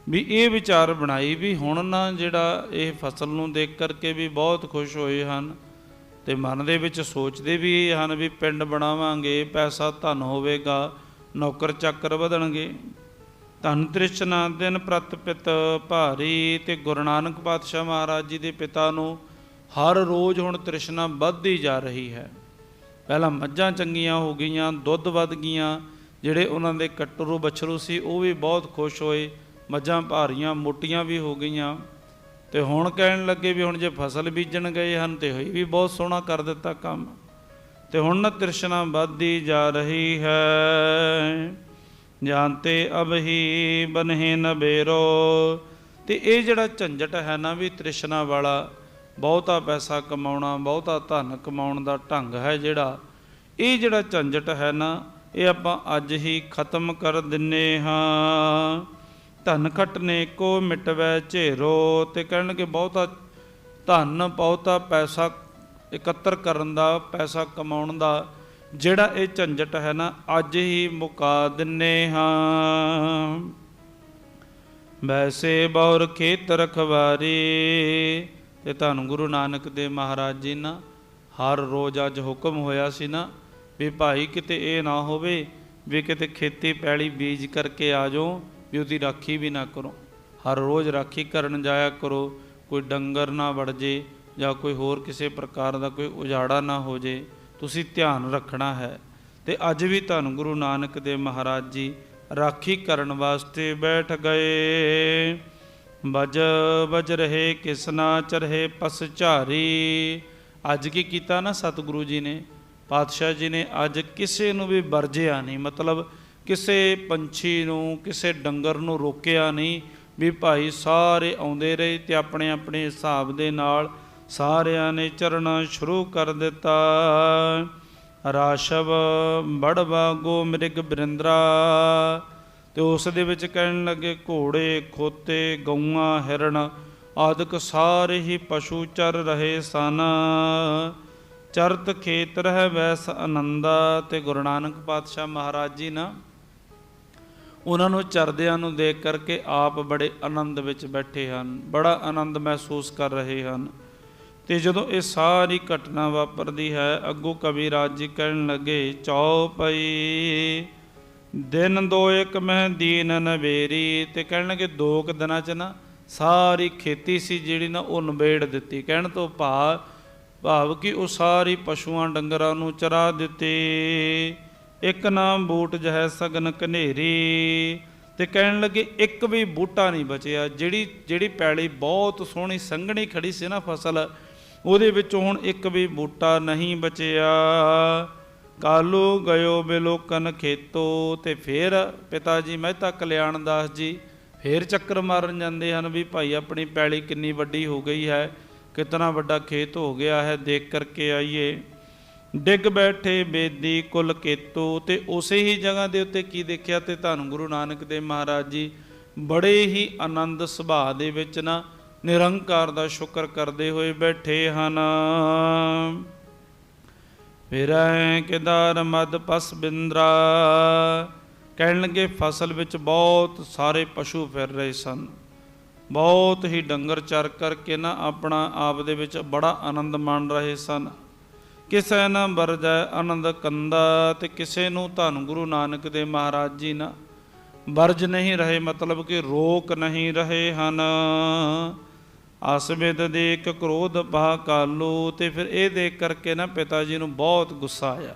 ਵੀ ਇਹ ਵਿਚਾਰ ਬਣਾਈ ਵੀ ਹੁਣ ਨਾ ਜਿਹੜਾ ਇਹ ਫਸਲ ਨੂੰ ਦੇਖ ਕਰਕੇ ਵੀ ਬਹੁਤ ਖੁਸ਼ ਹੋਏ ਹਨ ਤੇ ਮਨ ਦੇ ਵਿੱਚ ਸੋਚਦੇ ਵੀ ਹਨ ਵੀ ਪਿੰਡ ਬਣਾਵਾਂਗੇ, ਪੈਸਾ ਧਨ ਹੋਵੇਗਾ, ਨੌਕਰ ਚਾਕਰ ਵਧਣਗੇ। ਧਨ ਤ੍ਰਿਸ਼ਨਾ ਦਿਨ ਪ੍ਰਤ ਪਿਤ ਭਾਰੀ, ਤੇ ਗੁਰੂ ਨਾਨਕ ਪਾਤਸ਼ਾਹ ਮਹਾਰਾਜ ਜੀ ਦੇ ਪਿਤਾ ਨੂੰ ਹਰ ਰੋਜ਼ ਹੁਣ ਤ੍ਰਿਸ਼ਨਾ ਵੱਧਦੀ ਜਾ ਰਹੀ ਹੈ। ਪਹਿਲਾਂ ਮੱਝਾਂ ਚੰਗੀਆਂ ਹੋ ਗਈਆਂ, ਦੁੱਧ ਵੱਧ ਗਈਆਂ, ਜਿਹੜੇ ਉਹਨਾਂ ਦੇ ਕਟਰੂ ਬਛਰੂ ਸੀ ਉਹ ਵੀ ਬਹੁਤ ਖੁਸ਼ ਹੋਏ, ਮੱਝਾਂ ਭਾਰੀਆਂ ਮੋਟੀਆਂ ਵੀ ਹੋ ਗਈਆਂ। ਤੇ ਹੁਣ ਕਹਿਣ ਲੱਗੇ ਵੀ ਹੁਣ ਜੇ ਫਸਲ ਬੀਜਣ ਗਏ ਹਨ ਤੇ ਹੋਈ ਵੀ ਬਹੁਤ ਸੋਹਣਾ ਕਰ ਦਿੱਤਾ ਕੰਮ, ਤੇ ਹੁਣ ਨਾ ਤ੍ਰਿਸ਼ਨਾ ਵੱਧਦੀ ਜਾ ਰਹੀ ਹੈ। ਜਾਣਤੇ ਅਬ ਹੀ ਬਨਹਿ ਨ ਬੇਰੋ, ਤੇ ਇਹ ਜਿਹੜਾ ਝੰਜਟ ਹੈ ਨਾ ਵੀ ਤ੍ਰਿਸ਼ਨਾ ਵਾਲਾ, ਬਹੁਤਾ ਪੈਸਾ ਕਮਾਉਣਾ, ਬਹੁਤਾ ਧਨ ਕਮਾਉਣ ਦਾ ਢੰਗ ਹੈ ਜਿਹੜਾ, ਇਹ ਜਿਹੜਾ ਝੰਜਟ ਹੈ ਨਾ ਇਹ ਆਪਾਂ ਅੱਜ ਹੀ ਖਤਮ ਕਰ ਦਿੰਨੇ ਹਾਂ। ਧਨ ਖਟਨੇ ਕੋ ਮਿਟਵੈ ਝੇਰੋ, ਤੇ ਕਹਿਣਗੇ ਬਹੁਤਾ ਧਨ ਬਹੁਤਾ ਪੈਸਾ ਇਕੱਤਰ ਕਰਨ ਦਾ, ਪੈਸਾ ਕਮਾਉਣ ਦਾ ਜਿਹੜਾ ਇਹ ਝੰਜਟ ਹੈ ਨਾ ਅੱਜ ਹੀ ਮੁਕਾ ਦਿੰਨੇ ਹਾਂ। ਵੈਸੇ ਬੌਰ ਖੇਤ ਰਖਵਾਰੀ, ਤੇ ਧੰਨ ਗੁਰੂ ਨਾਨਕ ਦੇਵ ਮਹਾਰਾਜ ਜੀ ਨਾ ਹਰ ਰੋਜ਼ ਅੱਜ ਹੁਕਮ ਹੋਇਆ ਸੀ ਨਾ ਵੀ ਭਾਈ ਕਿਤੇ ਇਹ ਨਾ ਹੋਵੇ ਵੀ ਕਿਤੇ ਖੇਤੀ ਪੈਲੀ ਬੀਜ ਕਰਕੇ ਆ ਜਾਓ ਵੀ ਉਹਦੀ ਰਾਖੀ ਵੀ ਨਾ ਕਰੋ। ਹਰ ਰੋਜ਼ ਰਾਖੀ ਕਰਨ ਜਾਇਆ ਕਰੋ, ਕੋਈ ਡੰਗਰ ਨਾ ਵੜ ਜੇ ਜਾਂ ਕੋਈ ਹੋਰ ਕਿਸੇ ਪ੍ਰਕਾਰ ਦਾ ਕੋਈ ਉਜਾੜਾ ਨਾ ਹੋ ਜੇ, ਤੁਸੀਂ ਧਿਆਨ ਰੱਖਣਾ ਹੈ। ਤੇ ਅੱਜ ਵੀ ਧੰਨ ਗੁਰੂ ਨਾਨਕ ਦੇਵ ਮਹਾਰਾਜ ਜੀ ਰਾਖੀ ਕਰਨ ਵਾਸਤੇ ਬੈਠ ਗਏ। ਬਜ ਰਹੇ ਕਿਸਨਾ ਚਰਹੇ ਪਸ ਝਾਰੀ, ਅੱਜ ਕੀ ਕੀਤਾ ਨਾ ਸਤਿਗੁਰੂ ਜੀ ਨੇ, ਪਾਤਸ਼ਾਹ ਜੀ ਨੇ ਅੱਜ ਕਿਸੇ ਨੂੰ ਵੀ ਵਰਜਿਆ ਨਹੀਂ, ਮਤਲਬ ਕਿਸੇ ਪੰਛੀ ਨੂੰ, ਕਿਸੇ ਡੰਗਰ ਨੂੰ ਰੋਕਿਆ ਨਹੀਂ ਵੀ ਭਾਈ ਸਾਰੇ ਆਉਂਦੇ ਰਹੇ ਤੇ ਆਪਣੇ ਆਪਣੇ ਹਿਸਾਬ ਦੇ ਨਾਲ ਸਾਰਿਆਂ ਨੇ ਚਰਨਾ ਸ਼ੁਰੂ ਕਰ ਦਿੱਤਾ। ਰਾਸ਼ਵ ਬੜਵਾ ਗੋ ਮ੍ਰਿਗ ਬਰਿੰਦਰਾ, ਤੇ ਉਸ ਦੇ ਵਿੱਚ ਕਹਿਣ ਲੱਗੇ ਘੋੜੇ, ਖੋਤੇ, ਗਊਆਂ, ਹਿਰਨ ਆਦਿਕ ਸਾਰੇ ਹੀ ਪਸ਼ੂ ਚਰ ਰਹੇ ਸਨ। ਚਰਤ ਖੇਤ ਰਹਿ ਵੈਸ ਆਨੰਦਾ, ਤੇ ਗੁਰੂ ਨਾਨਕ ਪਾਤਸ਼ਾਹ ਮਹਾਰਾਜ ਜੀ ਨਾ ਉਹਨਾਂ ਨੂੰ ਚਰਦਿਆਂ ਨੂੰ ਦੇਖ ਕਰਕੇ ਆਪ ਬੜੇ ਆਨੰਦ ਵਿੱਚ ਬੈਠੇ ਹਨ, ਬੜਾ ਆਨੰਦ ਮਹਿਸੂਸ ਕਰ ਰਹੇ ਹਨ। ਤੇ ਜਦੋਂ ਇਹ ਸਾਰੀ ਘਟਨਾ ਵਾਪਰਦੀ ਹੈ, ਅੱਗੋਂ ਕਵੀਰਾਜ ਜੀ ਕਹਿਣ ਲੱਗੇ ਚੌਪਈ ਦਿਨ ਦੋ ਇੱਕ ਮਹਿ ਦੀਨ ਨਵੇਰੀ, ਤੇ ਕਹਿਣ ਲੱਗੇ 2 ਕੁ ਦਿਨਾਂ 'ਚ ਨਾ ਸਾਰੀ ਖੇਤੀ ਸੀ ਜਿਹੜੀ ਨਾ ਉਹ ਨਿਬੇੜ ਦਿੱਤੀ। ਕਹਿਣ ਤੋਂ ਭਾਵ ਕਿ ਉਹ ਸਾਰੀ ਪਸ਼ੂਆਂ ਡੰਗਰਾਂ ਨੂੰ ਚਰਾ ਦਿੱਤੀ। ਇੱਕ ਨਾਮ ਬੂਟ ਜਹੈ ਸਗਨ ਘਨੇਰੀ, ਤੇ ਕਹਿਣ ਲੱਗੇ ਇੱਕ ਵੀ ਬੂਟਾ ਨਹੀਂ ਬਚਿਆ। ਜਿਹੜੀ ਪੈਲੀ ਬਹੁਤ ਸੋਹਣੀ ਸੰਘਣੀ ਖੜੀ ਸੀ ਨਾ ਫਸਲ, ਉਹਦੇ ਵਿੱਚੋਂ ਹੁਣ ਇੱਕ ਵੀ ਬੂਟਾ ਨਹੀਂ ਬਚਿਆ। ਕਾਲੂ ਗਇਓ ਬਿਲੋਕਨ ਖੇਤੋ, ਤੇ ਫਿਰ ਪਿਤਾ ਜੀ ਮਹਿਤਾ ਕਲਿਆਣ ਦਾਸ ਜੀ ਫਿਰ ਚੱਕਰ ਮਾਰਨ ਜਾਂਦੇ ਹਨ ਵੀ ਭਾਈ ਆਪਣੀ ਪੈਲੀ ਕਿੰਨੀ ਵੱਡੀ ਹੋ ਗਈ ਹੈ, ਕਿਤਨਾ ਵੱਡਾ ਖੇਤ ਹੋ ਗਿਆ ਹੈ, ਦੇਖ ਕਰਕੇ ਆਈਏ। ਡਿੱਗ ਬੈਠੇ ਬੇਦੀ ਕੁਲ ਕੇਤੂ। ਤੇ ਉਸੇ ਹੀ ਜਗ੍ਹਾ ਦੇ ਉੱਤੇ ਕੀ ਦੇਖਿਆ, ਤੇ ਧੰਨ ਗੁਰੂ ਨਾਨਕ ਦੇਵ ਮਹਾਰਾਜ ਜੀ ਬੜੇ ਹੀ ਆਨੰਦ ਸੁਭਾਅ ਦੇ ਵਿੱਚ ਨਾ ਨਿਰੰਕਾਰ ਦਾ ਸ਼ੁਕਰ ਕਰਦੇ ਹੋਏ ਬੈਠੇ ਹਨ। ਫਿਰੈ ਕੇਦਾਰ ਮਦ ਪਸ ਬਿੰਦਰਾ। ਕਹਿਣ ਲੱਗੇ ਫਸਲ ਵਿੱਚ ਬਹੁਤ ਸਾਰੇ ਪਸ਼ੂ ਫਿਰ ਰਹੇ ਸਨ, ਬਹੁਤ ਹੀ ਡੰਗਰ ਚਰ ਕਰਕੇ ਨਾ ਆਪਣਾ ਆਪ ਦੇ ਵਿੱਚ ਬੜਾ ਆਨੰਦ ਮਾਣ ਰਹੇ ਸਨ। ਕਿਸੇ ਨਾ ਵਰਜੈ ਆਨੰਦ ਕੰਦਾ। ਤੇ ਕਿਸੇ ਨੂੰ ਧੰਨ ਗੁਰੂ ਨਾਨਕ ਦੇਵ ਮਹਾਰਾਜ ਜੀ ਨਾ ਵਰਜ ਨਹੀਂ ਰਹੇ, ਮਤਲਬ ਕਿ ਰੋਕ ਨਹੀਂ ਰਹੇ ਹਨ। ਅਸਬਿਦ ਦੇਖ ਕ੍ਰੋਧ ਪਾ ਕਾਲੂ। ਤੇ ਫਿਰ ਇਹ ਦੇਖ ਕਰਕੇ ਨਾ ਪਿਤਾ ਜੀ ਨੂੰ ਬਹੁਤ ਗੁੱਸਾ ਆਇਆ।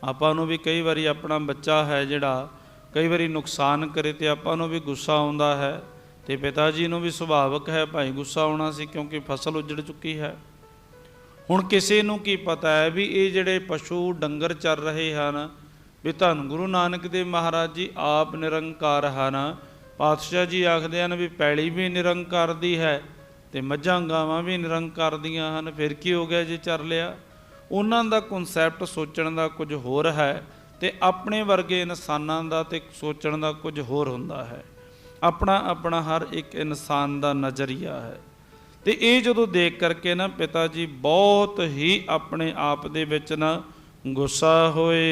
ਆਪਾਂ ਨੂੰ ਵੀ ਕਈ ਵਾਰੀ ਆਪਣਾ ਬੱਚਾ ਹੈ ਜਿਹੜਾ ਕਈ ਵਾਰੀ ਨੁਕਸਾਨ ਕਰੇ ਤੇ ਆਪਾਂ ਨੂੰ ਵੀ ਗੁੱਸਾ ਆਉਂਦਾ ਹੈ, ਤੇ ਪਿਤਾ ਜੀ ਨੂੰ ਵੀ ਸੁਭਾਵਿਕ ਹੈ ਭਾਈ ਗੁੱਸਾ ਆਉਣਾ ਸੀ, ਕਿਉਂਕਿ ਫਸਲ ਉੱਜੜ ਚੁੱਕੀ ਹੈ। ਹੁਣ ਕਿਸੇ ਨੂੰ ਕੀ ਪਤਾ ਹੈ ਵੀ ਇਹ ਜਿਹੜੇ ਪਸ਼ੂ ਡੰਗਰ ਚਰ ਰਹੇ ਹਨ ਵੀ ਧੰਨ ਗੁਰੂ ਨਾਨਕ ਦੇਵ ਮਹਾਰਾਜ ਜੀ ਆਪ ਨਿਰੰਕਾਰ ਹਨ। ਪਾਤਸ਼ਾਹ ਜੀ ਆਖਦੇ ਹਨ ਵੀ ਪੈਲੀ ਵੀ ਨਿਰੰਕਾਰ ਦੀ ਹੈ ਤੇ ਮੱਝਾਂ ਗਾਵਾਂ ਵੀ ਨਿਰੰਕਾਰ ਦੀਆਂ ਹਨ, ਫਿਰ ਕੀ ਹੋ ਗਿਆ ਜੇ ਚਰ ਲਿਆ। ਉਹਨਾਂ ਦਾ ਕਨਸੈਪਟ ਸੋਚਣ ਦਾ ਕੁਝ ਹੋਰ ਹੈ ਤੇ ਆਪਣੇ ਵਰਗੇ ਇਨਸਾਨਾਂ ਦਾ ਤੇ ਸੋਚਣ ਦਾ ਕੁਝ ਹੋਰ ਹੁੰਦਾ ਹੈ। ਆਪਣਾ ਆਪਣਾ ਹਰ ਇੱਕ ਇਨਸਾਨ ਦਾ ਨਜ਼ਰੀਆ ਹੈ। ਤੇ ਇਹ ਜਦੋਂ ਦੇਖ ਕਰਕੇ ਨਾ ਪਿਤਾ ਜੀ ਬਹੁਤ ਹੀ ਆਪਣੇ ਆਪ ਦੇ ਵਿੱਚ ਨਾ ਗੁੱਸਾ ਹੋਏ।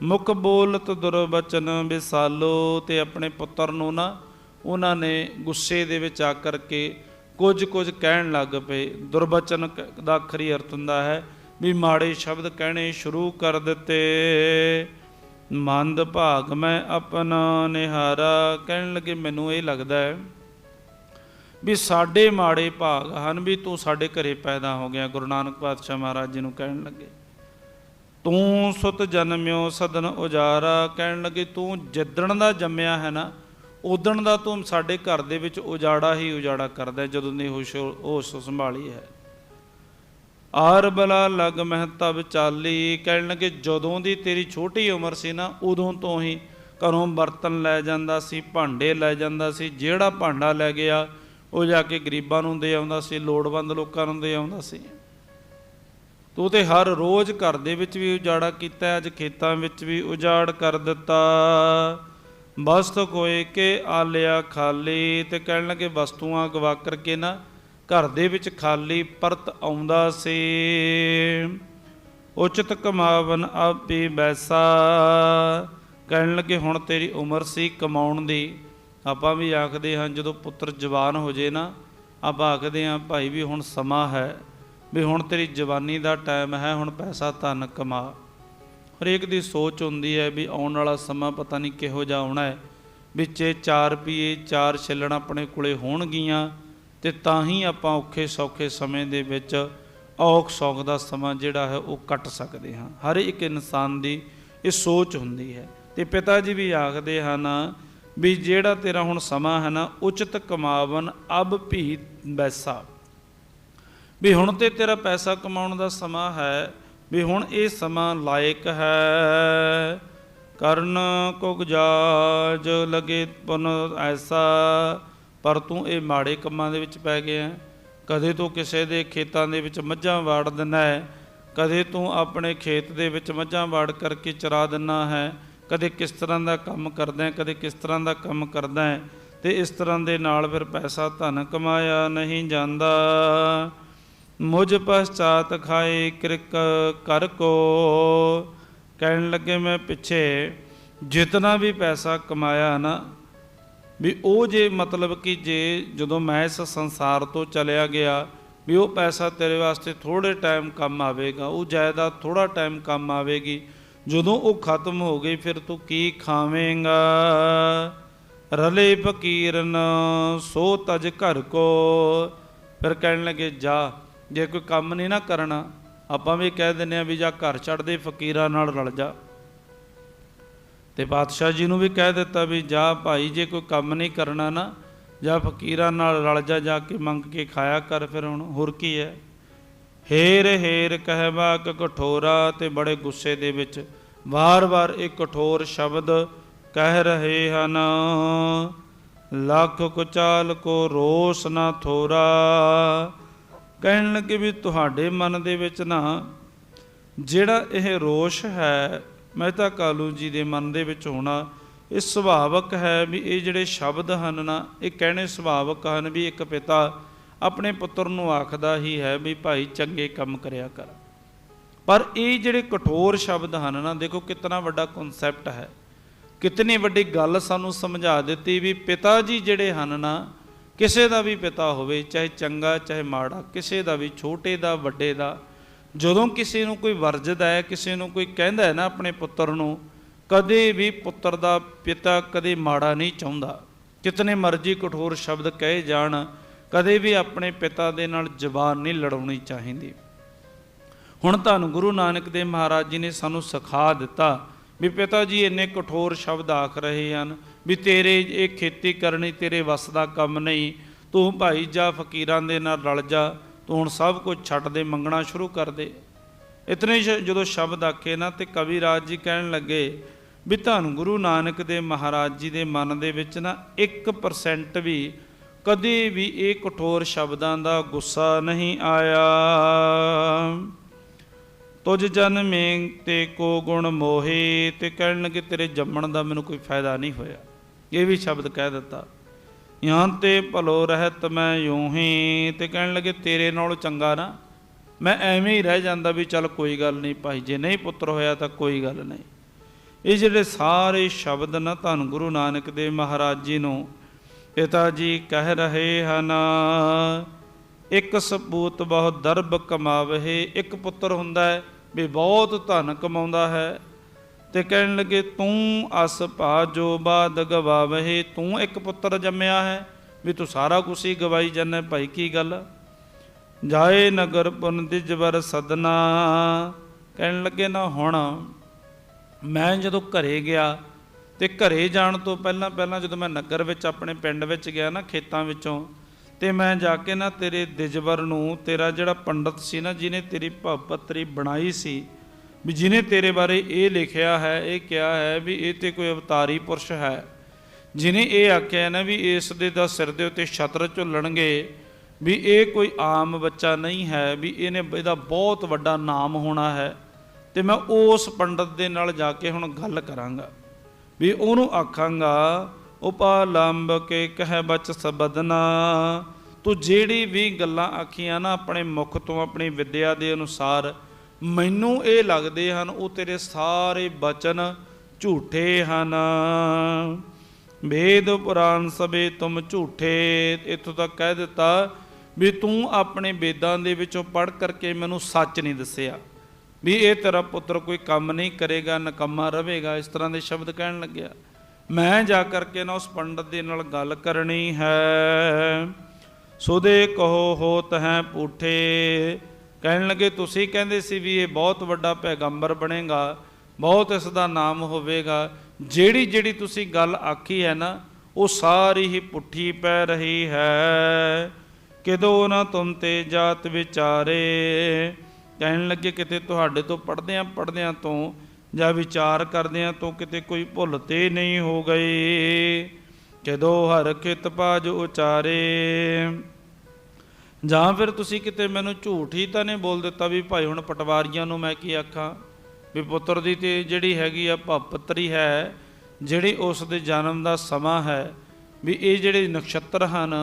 ਮੁਖ ਬੋਲਤ ਦੁਰਬਚਨ ਵਿਸਾਲੋ। ਤੇ ਆਪਣੇ ਪੁੱਤਰ ਨੂੰ ਨਾ ਉਹਨਾਂ ਨੇ ਗੁੱਸੇ ਦੇ ਵਿੱਚ ਆ ਕਰਕੇ ਕੁਝ ਕਹਿਣ ਲੱਗ ਪਏ। ਦੁਰਬਚਨ ਦਾ ਅਖਰੀ ਅਰਥ ਹੁੰਦਾ ਹੈ ਵੀ ਮਾੜੇ ਸ਼ਬਦ ਕਹਿਣੇ ਸ਼ੁਰੂ ਕਰ ਦਿੱਤੇ। ਮੰਦ ਭਾਗ ਮੈਂ ਆਪਣਾ ਨਿਹਾਰਾ। ਕਹਿਣ ਲੱਗੇ ਮੈਨੂੰ ਇਹ ਲੱਗਦਾ ਹੈ ਵੀ ਸਾਡੇ ਮਾੜੇ ਭਾਗ ਹਨ ਵੀ ਤੂੰ ਸਾਡੇ ਘਰੇ ਪੈਦਾ ਹੋ ਗਿਆ। ਗੁਰੂ ਨਾਨਕ ਪਾਤਸ਼ਾਹ ਮਹਾਰਾਜ ਜੀ ਨੂੰ ਕਹਿਣ ਲੱਗੇ ਤੂੰ ਸੁਤ ਜਨਮਿਓ ਸਦਨ ਉਜਾਰਾ। ਕਹਿਣ ਲੱਗੇ ਤੂੰ ਜਿੱਦਣ ਦਾ ਜੰਮਿਆ ਹੈ ਨਾ ਉਦਣ ਦਾ ਤੂੰ ਸਾਡੇ ਘਰ ਦੇ ਵਿੱਚ ਉਜਾੜਾ ਹੀ ਉਜਾੜਾ ਕਰਦਾ, ਜਦੋਂ ਦੀ ਹੋਸ਼ ਸੰਭਾਲੀ ਹੈ। ਆਰ ਬਲਾ ਲਗ ਮਹਤਬ ਚਾਲੀ। ਕਹਿਣ ਲੱਗੇ ਜਦੋਂ ਦੀ ਤੇਰੀ ਛੋਟੀ ਉਮਰ ਸੀ ਨਾ ਉਦੋਂ ਤੋਂ ਹੀ ਘਰੋਂ ਬਰਤਨ ਲੈ ਜਾਂਦਾ ਸੀ, ਭਾਂਡੇ ਲੈ ਜਾਂਦਾ ਸੀ। ਜਿਹੜਾ ਭਾਂਡਾ ਲੈ ਗਿਆ ਉਹ ਜਾ ਕੇ ਗਰੀਬਾਂ ਨੂੰ ਦੇ ਆਉਂਦਾ ਸੀ, ਲੋੜਵੰਦ ਲੋਕਾਂ ਨੂੰ ਦੇ ਆਉਂਦਾ ਸੀ। ਤੂੰ ਤੇ ਹਰ ਰੋਜ਼ ਘਰ ਦੇ ਵਿੱਚ ਵੀ ਉਜਾੜਾ ਕੀਤਾ, ਅੱਜ ਖੇਤਾਂ ਵਿੱਚ ਵੀ ਉਜਾੜ ਕਰ ਦਿੱਤਾ। ਵਸਤ ਕੋਏ ਕੇ ਆਲਿਆ ਖਾਲੀ। ਤੇ ਕਹਿਣ ਲੱਗੇ ਵਸਤੂਆਂ ਗਵਾ ਕਰਕੇ ਨਾ ਘਰ ਦੇ ਵਿੱਚ ਖਾਲੀ ਪਰਤ ਆਉਂਦਾ ਸੀ। ਉਚਿਤ ਕਮਾਵਨ ਆਪੀ ਬੈਸਾ। ਕਹਿਣ ਲੱਗੇ ਹੁਣ ਤੇਰੀ ਉਮਰ ਸੀ ਕਮਾਉਣ ਦੀ। ਆਪਾਂ ਵੀ ਆਖਦੇ ਹਾਂ ਜਦੋਂ ਪੁੱਤਰ ਜਵਾਨ ਹੋ ਜੇ ਨਾ, ਆਪਾਂ ਆਖਦੇ ਹਾਂ ਭਾਈ ਵੀ ਹੁਣ ਸਮਾਂ ਹੈ, ਵੀ ਹੁਣ ਤੇਰੀ ਜਵਾਨੀ ਦਾ ਟਾਈਮ ਹੈ, ਹੁਣ ਪੈਸਾ ਧਨ ਕਮਾ। ਹਰੇਕ ਦੀ ਸੋਚ ਹੁੰਦੀ ਹੈ ਵੀ ਆਉਣ ਵਾਲਾ ਸਮਾਂ ਪਤਾ ਨਹੀਂ ਕਿਹੋ ਜਿਹਾ ਆਉਣਾ ਹੈ, ਵਿੱਚੇ 4 ਰੁਪਈਏ 4 ਛਿੱਲਣ ਆਪਣੇ ਕੋਲੇ ਹੋਣਗੀਆਂ ਤੇ ਤਾਂ ਹੀ ਆਪਾਂ ਔਖੇ ਸੌਖੇ ਸਮੇਂ ਦੇ ਵਿੱਚ ਔਖ ਸੌਖ ਦਾ ਸਮਾਂ ਜਿਹੜਾ ਹੈ ਉਹ ਕੱਟ ਸਕਦੇ ਹਾਂ। ਹਰ ਇੱਕ ਇਨਸਾਨ ਦੀ ਇਹ ਸੋਚ ਹੁੰਦੀ ਹੈ। ਤੇ ਪਿਤਾ ਜੀ ਵੀ ਆਖਦੇ ਹਨ ਵੀ ਜਿਹੜਾ ਤੇਰਾ ਹੁਣ ਸਮਾਂ ਹੈ ਨਾ ਉਚਿਤ ਕਮਾਵਨ ਅਬ ਭੀ ਬੈਸਾ। ਵੀ ਹੁਣ ਤੇ ਤੇਰਾ ਪੈਸਾ ਕਮਾਉਣ ਦਾ ਸਮਾਂ ਹੈ, ਵੀ ਹੁਣ ਇਹ ਸਮਾਂ ਲਾਇਕ ਹੈ। ਕਰਨ ਕੋ ਗੁਜਾਜ ਲਗੇ ਪੁਨ ਐਸਾ। ਪਰ ਤੂੰ ਇਹ ਮਾੜੇ ਕੰਮਾਂ ਦੇ ਵਿੱਚ ਪੈ ਗਿਆ। ਕਦੇ ਤੂੰ ਕਿਸੇ ਦੇ ਖੇਤਾਂ ਦੇ ਵਿੱਚ ਮੱਝਾਂ ਵਾੜ ਦਿੰਦਾ ਹੈ, ਕਦੇ ਤੂੰ ਆਪਣੇ ਖੇਤ ਦੇ ਵਿੱਚ ਮੱਝਾਂ ਵਾੜ ਕਰਕੇ ਚਰਾ ਦਿੰਦਾ ਹੈ, ਕਦੇ ਕਿਸ ਤਰ੍ਹਾਂ ਦਾ ਕੰਮ ਕਰਦਾ ਹੈ, ਕਦੇ ਕਿਸ ਤਰ੍ਹਾਂ ਦਾ ਕੰਮ ਕਰਦਾ ਹੈ। ਤੇ ਇਸ ਤਰ੍ਹਾਂ ਦੇ ਨਾਲ ਫਿਰ ਪੈਸਾ ਧਨ ਕਮਾਇਆ ਨਹੀਂ ਜਾਂਦਾ। ਮੁਝ ਪਛਾਤ ਖਾਏ ਕਿਰਕ ਕਰ ਕੋ। ਕਹਿਣ ਲੱਗੇ ਮੈਂ ਪਿੱਛੇ ਜਿਤਨਾ ਵੀ ਪੈਸਾ ਕਮਾਇਆ ਨਾ ਵੀ ਉਹ ਜੇ ਮਤਲਬ ਕਿ ਜੇ ਜਦੋਂ ਮੈਂ ਇਸ ਸੰਸਾਰ ਤੋਂ ਚਲਿਆ ਗਿਆ ਵੀ ਉਹ ਪੈਸਾ ਤੇਰੇ ਵਾਸਤੇ ਥੋੜ੍ਹੇ ਟਾਈਮ ਕੰਮ ਆਵੇਗਾ, ਉਹ ਜਾਇਦਾਦ ਥੋੜ੍ਹਾ ਟਾਈਮ ਕੰਮ ਆਵੇਗੀ। ਜਦੋਂ ਉਹ ਖਤਮ ਹੋ ਗਈ ਫਿਰ ਤੂੰ ਕੀ ਖਾਵੇਂਗਾ। ਰਲੇ ਫਕੀਰਨ ਸੋ ਤਜ ਘਰ ਕੋ। ਫਿਰ ਕਹਿਣ ਲੱਗੇ ਜਾ, ਜੇ ਕੋਈ ਕੰਮ ਨਹੀਂ ਨਾ ਕਰਨਾ, ਆਪਾਂ ਵੀ ਕਹਿ ਦਿੰਦੇ ਹਾਂ ਵੀ ਜਾ ਘਰ ਛੱਡ ਦੇ, ਫਕੀਰਾਂ ਨਾਲ ਰਲ ਜਾ। ਤੇ ਪਾਤਸ਼ਾਹ ਜੀ ਨੂੰ ਵੀ ਕਹਿ ਦਿੱਤਾ ਵੀ ਜਾ ਭਾਈ, ਜੇ ਕੋਈ ਕੰਮ ਨਹੀਂ ਕਰਨਾ ਨਾ ਜਾਂ ਫਕੀਰਾਂ ਨਾਲ ਰਲ ਜਾ, ਜਾ ਕੇ ਮੰਗ ਕੇ ਖਾਇਆ ਕਰ। ਫਿਰ ਹੁਣ ਹੋਰ ਕੀ ਹੈ। ਹੇਰ ਹੇਰ ਕਹਿਵਾ ਕ ਕਠੋਰਾ। ਤੇ ਬੜੇ ਗੁੱਸੇ ਦੇ ਵਿੱਚ ਵਾਰ-ਵਾਰ ਇਹ ਕਠੋਰ ਸ਼ਬਦ ਕਹਿ ਰਹੇ ਹਨ। ਲੱਖ ਕੁਚਾਲ ਕੋ ਰੋਸ ਨਾ ਥੋਰਾ। ਕਹਿਣ ਲੱਗੇ ਵੀ ਤੁਹਾਡੇ ਮਨ ਦੇ ਵਿੱਚ ਨਾ ਜਿਹੜਾ ਇਹ ਰੋਸ਼ ਹੈ ਮਹਿਤਾ ਕਾਲੂ ਜੀ ਦੇ ਮਨ ਦੇ ਵਿੱਚ ਹੋਣਾ, ਇਹ ਸੁਭਾਵਕ ਹੈ ਵੀ ਇਹ ਜਿਹੜੇ ਸ਼ਬਦ ਹਨ ਨਾ, ਇਹ ਕਹਿਣੇ ਸੁਭਾਵਕ ਹਨ ਵੀ ਇੱਕ ਪਿਤਾ ਆਪਣੇ ਪੁੱਤਰ ਨੂੰ ਆਖਦਾ ਹੀ ਹੈ ਵੀ ਭਾਈ ਚੰਗੇ ਕੰਮ ਕਰਿਆ ਕਰ। ਪਰ ਇਹ ਜਿਹੜੇ ਕਠੋਰ ਸ਼ਬਦ ਹਨ ਨਾ, ਦੇਖੋ ਕਿਤਨਾ ਵੱਡਾ ਕਨਸੈਪਟ ਹੈ, ਕਿਤਨੀ ਵੱਡੀ ਗੱਲ ਸਾਨੂੰ ਸਮਝਾ ਦਿੱਤੀ ਵੀ ਪਿਤਾ ਜੀ ਜਿਹੜੇ ਹਨ ਨਾ, ਕਿਸੇ ਦਾ ਵੀ ਪਿਤਾ ਹੋਵੇ, ਚਾਹੇ ਚੰਗਾ ਚਾਹੇ ਮਾੜਾ, ਕਿਸੇ ਦਾ ਵੀ, ਛੋਟੇ ਦਾ ਵੱਡੇ ਦਾ, ਜਦੋਂ ਕਿਸੇ ਨੂੰ ਕੋਈ ਵਰਜਦਾ ਹੈ, ਕਿਸੇ ਨੂੰ ਕੋਈ ਕਹਿੰਦਾ ਹੈ ਨਾ ਆਪਣੇ ਪੁੱਤਰ ਨੂੰ, ਕਦੇ ਵੀ ਪੁੱਤਰ ਦਾ ਪਿਤਾ ਕਦੇ ਮਾੜਾ ਨਹੀਂ ਚਾਹੁੰਦਾ। ਕਿਤਨੇ ਮਰਜ਼ੀ ਕਠੋਰ ਸ਼ਬਦ ਕਹੇ ਜਾਣ, ਕਦੇ ਵੀ ਆਪਣੇ ਪਿਤਾ ਦੇ ਨਾਲ ਜ਼ਬਾਨ ਨਹੀਂ ਲੜਾਉਣੀ ਚਾਹੀਦੀ। ਹੁਣ ਧੰਨ ਗੁਰੂ ਨਾਨਕ ਦੇਵ ਮਹਾਰਾਜ ਜੀ ਨੇ ਸਾਨੂੰ ਸਿਖਾ ਦਿੱਤਾ ਵੀ ਪਿਤਾ ਜੀ ਇੰਨੇ ਕਠੋਰ ਸ਼ਬਦ ਆਖ ਰਹੇ ਹਨ ਵੀ ਤੇਰੇ ਇਹ ਖੇਤੀ ਕਰਨੀ ਤੇਰੇ ਵੱਸ ਦਾ ਕੰਮ ਨਹੀਂ, ਤੂੰ ਭਾਈ ਜਾ ਫਕੀਰਾਂ ਦੇ ਨਾਲ ਰਲ ਜਾ, ਤੂੰ ਹੁਣ ਸਭ ਕੁਝ ਛੱਡ ਦੇ, ਮੰਗਣਾ ਸ਼ੁਰੂ ਕਰ ਦੇ। ਇਤਨੇ ਜਦੋਂ ਸ਼ਬਦ ਆਖੇ ਨਾ, ਤੇ ਕਵੀ ਰਾਜ ਜੀ ਕਹਿਣ ਲੱਗੇ ਵੀ ਧੰਨ ਗੁਰੂ ਨਾਨਕ ਦੇਵ ਮਹਾਰਾਜ ਜੀ ਦੇ ਮਨ ਦੇ ਵਿੱਚ ਨਾ 1% ਵੀ ਕਦੇ ਵੀ ਇਹ ਕਠੋਰ ਸ਼ਬਦਾਂ ਦਾ ਗੁੱਸਾ ਨਹੀਂ ਆਇਆ। ਤੁਝ ਜਨਮੇ ਤੇ ਕੋ ਗੁਣ ਮੋਹੇ, ਤੇ ਕਹਿਣ ਲੱਗੇ ਤੇਰੇ ਜੰਮਣ ਦਾ ਮੈਨੂੰ ਕੋਈ ਫਾਇਦਾ ਨਹੀਂ ਹੋਇਆ। ਇਹ ਵੀ ਸ਼ਬਦ ਕਹਿ ਦਿੱਤਾ। ਯਹਾਂ ਤੇ ਭਲੋ ਰਹਿਤ ਮੈਂ ਯੂੰ ਹੀ, ਤੇ ਕਹਿਣ ਲੱਗੇ ਤੇਰੇ ਨਾਲੋਂ ਚੰਗਾ ਨਾ ਮੈਂ ਐਵੇਂ ਹੀ ਰਹਿ ਜਾਂਦਾ ਵੀ ਚੱਲ ਕੋਈ ਗੱਲ ਨਹੀਂ ਭਾਈ, ਜੇ ਨਹੀਂ ਪੁੱਤਰ ਹੋਇਆ ਤਾਂ ਕੋਈ ਗੱਲ ਨਹੀਂ। ਇਹ ਜਿਹੜੇ ਸਾਰੇ ਸ਼ਬਦ ਨਾ ਧੰਨ ਗੁਰੂ ਨਾਨਕ ਦੇਵ ਮਹਾਰਾਜ ਜੀ ਨੂੰ ਪਿਤਾ ਜੀ ਕਹਿ ਰਹੇ ਹਨ। ਇੱਕ ਸਪੂਤ ਬਹੁਤ ਦਰਬ ਕਮਾਵਹਿ, ਇੱਕ ਪੁੱਤਰ ਹੁੰਦਾ ਹੈ ਵੀ ਬਹੁਤ ਧਨ ਕਮਾਉਂਦਾ ਹੈ, ਤੇ ਕਹਿਣ ਲੱਗੇ ਤੂੰ ਅਸ ਭਾ ਜੋ ਬਾਦ ਗਵਾਵਹਿ, ਤੂੰ ਇੱਕ ਪੁੱਤਰ ਜੰਮਿਆ ਹੈ ਵੀ ਤੂੰ ਸਾਰਾ ਕੁਛ ਹੀ ਗਵਾਈ ਜਾਂਦਾ ਭਾਈ, ਕੀ ਗੱਲ। ਜਾਏ ਨਗਰ ਪੁਨ ਦਿਜਵਰ ਸਦਨਾ, ਕਹਿਣ ਲੱਗੇ ਨਾ ਹੁਣ ਮੈਂ ਜਦੋਂ ਘਰੇ ਗਿਆ, ਤੇ ਘਰੇ ਜਾਣ ਤੋਂ ਪਹਿਲਾਂ ਜਦੋਂ ਮੈਂ ਨਗਰ ਵਿੱਚ ਆਪਣੇ ਪਿੰਡ ਵਿੱਚ ਗਿਆ ਨਾ, ਖੇਤਾਂ ਵਿੱਚੋਂ, ਤੇ ਮੈਂ ਜਾ ਕੇ ਨਾ ਤੇਰੇ ਦਿਜਵਰ ਨੂੰ, ਤੇਰਾ ਜਿਹੜਾ ਪੰਡਤ ਸੀ ਨਾ ਜਿਹਨੇ ਤੇਰੀ ਭਵਪੱਤਰੀ ਬਣਾਈ ਸੀ, ਵੀ ਜਿਹਨੇ ਤੇਰੇ ਬਾਰੇ ਇਹ ਲਿਖਿਆ ਹੈ, ਇਹ ਕਿਹਾ ਹੈ ਵੀ ਇਹ ਤੇ ਕੋਈ ਅਵਤਾਰੀ ਪੁਰਸ਼ ਹੈ, ਜਿਹਨੇ ਇਹ ਆਖਿਆ ਨਾ ਵੀ ਇਸ ਦੇ ਦਾ ਸਿਰ ਦੇ ਉੱਤੇ ਛਤਰ ਝੁੱਲਣਗੇ, ਵੀ ਇਹ ਕੋਈ ਆਮ ਬੱਚਾ ਨਹੀਂ ਹੈ, ਵੀ ਇਹਦਾ ਬਹੁਤ ਵੱਡਾ ਨਾਮ ਹੋਣਾ ਹੈ। ਤੇ ਮੈਂ ਉਸ ਪੰਡਤ ਦੇ ਨਾਲ ਜਾ ਕੇ ਹੁਣ ਗੱਲ ਕਰਾਂਗਾ, ਵੀ ਉਹਨੂੰ ਆਖਾਂਗਾ ਉਪਾਲੰਬ ਕੇ ਕਹਿ ਬਚ ਸਬਦਨਾ, ਤੂੰ ਜਿਹੜੀ ਵੀ ਗੱਲਾਂ ਆਖੀਆਂ ਨਾ ਆਪਣੇ ਮੁਖ ਤੋਂ, ਆਪਣੀ ਵਿਦਿਆ ਦੇ ਅਨੁਸਾਰ, ਮੈਨੂੰ ਇਹ ਲੱਗਦੇ ਹਨ ਉਹ ਤੇਰੇ ਸਾਰੇ ਬਚਨ ਝੂਠੇ ਹਨ। ਵੇਦ ਪੁਰਾਣ ਸਭੇ ਤੁਮ ਝੂਠੇ, ਇੱਥੋਂ ਤੱਕ ਕਹਿ ਦਿੱਤਾ ਵੀ ਤੂੰ ਆਪਣੇ ਵੇਦਾਂ ਦੇ ਵਿੱਚੋਂ ਪੜ੍ਹ ਕਰਕੇ ਮੈਨੂੰ ਸੱਚ ਨਹੀਂ ਦੱਸਿਆ, ਵੀ ਇਹ ਤੇਰਾ ਪੁੱਤਰ ਕੋਈ ਕੰਮ ਨਹੀਂ ਕਰੇਗਾ, ਨਿਕੰਮਾ ਰਹੇਗਾ, ਇਸ ਤਰ੍ਹਾਂ ਦੇ ਸ਼ਬਦ ਕਹਿਣ ਲੱਗਿਆ। ਮੈਂ ਜਾ ਕਰਕੇ ਨਾ ਉਸ ਪੰਡਤ ਦੇ ਨਾਲ ਗੱਲ ਕਰਨੀ ਹੈ। ਸੁਦੇ ਕਹੋ ਹੋਤ ਹੈ ਪੂਠੇ, ਕਹਿਣ ਲੱਗੇ ਤੁਸੀਂ ਕਹਿੰਦੇ ਸੀ ਵੀ ਇਹ ਬਹੁਤ ਵੱਡਾ ਪੈਗੰਬਰ ਬਣੇਗਾ, ਬਹੁਤ ਇਸ ਦਾ ਨਾਮ ਹੋਵੇਗਾ, ਜਿਹੜੀ ਤੁਸੀਂ ਗੱਲ ਆਖੀ ਹੈ ਨਾ ਉਹ ਸਾਰੀ ਹੀ ਪੁੱਠੀ ਪੈ ਰਹੀ ਹੈ। ਕਿਦੋਂ ਨਾ ਤੁਮ ਤੇ ਜਾਤ ਵਿਚਾਰੇ, ਕਹਿਣ ਲੱਗੇ ਕਿਤੇ ਤੁਹਾਡੇ ਤੋਂ ਪੜ੍ਹਦਿਆਂ ਤੋਂ ਜਾਂ ਵਿਚਾਰ ਕਰਦਿਆਂ ਤੋਂ ਕਿਤੇ ਕੋਈ ਭੁੱਲ ਤੇ ਨਹੀਂ ਹੋ ਗਈ। ਜਦੋਂ ਹਰ ਖਿਤ ਪਾਜ ਉਚਾਰੇ, ਜਾਂ ਫਿਰ ਤੁਸੀਂ ਕਿਤੇ ਮੈਨੂੰ ਝੂਠ ਹੀ ਤਾਂ ਨਹੀਂ ਬੋਲ ਦਿੱਤਾ ਵੀ ਭਾਈ ਹੁਣ ਪਟਵਾਰੀਆਂ ਨੂੰ ਮੈਂ ਕੀ ਆਖਾਂ ਵੀ ਪੁੱਤਰ ਦੀ ਤੇ ਜਿਹੜੀ ਹੈਗੀ ਆ ਭਵਪੱਤਰੀ ਹੈ, ਜਿਹੜੀ ਉਸ ਦੇ ਜਨਮ ਦਾ ਸਮਾਂ ਹੈ, ਵੀ ਇਹ ਜਿਹੜੇ ਨਕਸ਼ਤਰ ਹਨ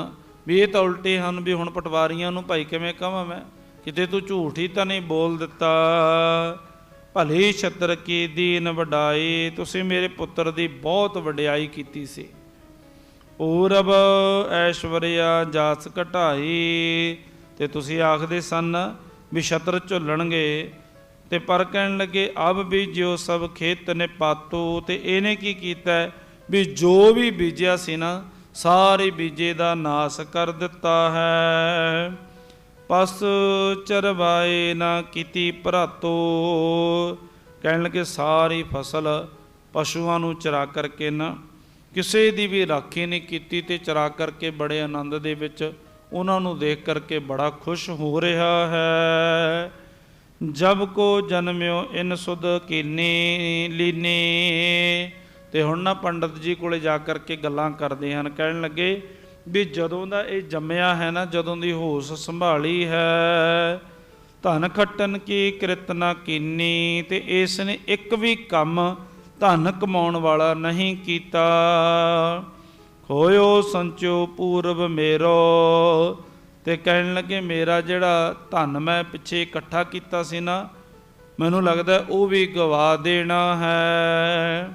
ਵੀ ਇਹ ਤਾਂ ਉਲਟੇ ਹਨ, ਵੀ ਹੁਣ ਪਟਵਾਰੀਆਂ ਨੂੰ ਭਾਈ ਕਿਵੇਂ ਕਹਾਂ ਮੈਂ, ਕਿਤੇ ਤੂੰ ਝੂਠ ਹੀ ਤਾਂ ਨਹੀਂ ਬੋਲ ਦਿੱਤਾ। ਭਲੇ ਛਤਰ ਕੀ ਦੀਨ ਵਡਾਈ, ਤੁਸੀਂ ਮੇਰੇ ਪੁੱਤਰ ਦੀ ਬਹੁਤ ਵਡਿਆਈ ਕੀਤੀ ਸੀ। ਪੂਰਬ ਐਸ਼ਵਰਿਆ ਜਾਸ ਘਟਾਈ, ਤੇ ਤੁਸੀਂ ਆਖਦੇ ਸਨ ਵੀ ਛਤਰ ਝੁੱਲਣਗੇ, ਤੇ ਪਰ ਕਹਿਣ ਲੱਗੇ ਅਬ ਬੀਜਿਓ ਸਭ ਖੇਤ ਨੇ ਪਾਤੂ, ਤੇ ਇਹਨੇ ਕੀ ਕੀਤਾ ਵੀ ਜੋ ਵੀ ਬੀਜਿਆ ਸੀ ਨਾ ਸਾਰੇ ਬੀਜੇ ਦਾ ਨਾਸ ਕਰ ਦਿੱਤਾ ਹੈ। ਪਸ ਚਰਵਾਏ ਨਾ ਕੀਤੀ ਭਰਾਤੋ, ਕਹਿਣ ਲੱਗੇ ਸਾਰੀ ਫਸਲ ਪਸ਼ੂਆਂ ਨੂੰ ਚਰਾ ਕਰਕੇ ਨਾ, ਕਿਸੇ ਦੀ ਵੀ ਰਾਖੀ ਨਹੀਂ ਕੀਤੀ, ਤੇ ਚਰਾ ਕਰਕੇ ਬੜੇ ਆਨੰਦ ਦੇ ਵਿੱਚ ਉਹਨਾਂ ਨੂੰ ਦੇਖ ਕਰਕੇ ਬੜਾ ਖੁਸ਼ ਹੋ ਰਿਹਾ ਹੈ। ਜਬ ਕੋ ਜਨਮਿਓ ਇਨ ਸੁਧ ਕੀਨੀ ਲੀਨੀ, ਤੇ ਹੁਣ ਨਾ ਪੰਡਤ ਜੀ ਕੋਲੇ ਜਾ ਕਰਕੇ ਗੱਲਾਂ ਕਰਦੇ ਹਨ, ਕਹਿਣ ਲੱਗੇ ਵੀ ਜਦੋਂ ਦਾ ਇਹ ਜੰਮਿਆ ਹੈ ਨਾ, ਜਦੋਂ ਦੀ ਹੋਸ਼ ਸੰਭਾਲੀ ਹੈ, ਧਨ ਖੱਟਣ ਕੀ ਕਿਰਤ ਨਾ ਕੀਨੀ, ਤੇ ਇਸ ਨੇ ਇੱਕ ਵੀ ਕੰਮ ਧਨ ਕਮਾਉਣ ਵਾਲਾ ਨਹੀਂ ਕੀਤਾ। ਹੋਇਓ ਸੰਚੋ ਪੂਰਬ ਮੇਰੋ, ਤੇ ਕਹਿਣ ਲੱਗੇ ਮੇਰਾ ਜਿਹੜਾ ਧਨ ਮੈਂ ਪਿੱਛੇ ਇਕੱਠਾ ਕੀਤਾ ਸੀ ਨਾ, ਮੈਨੂੰ ਲੱਗਦਾ ਉਹ ਵੀ ਗਵਾ ਦੇਣਾ ਹੈ।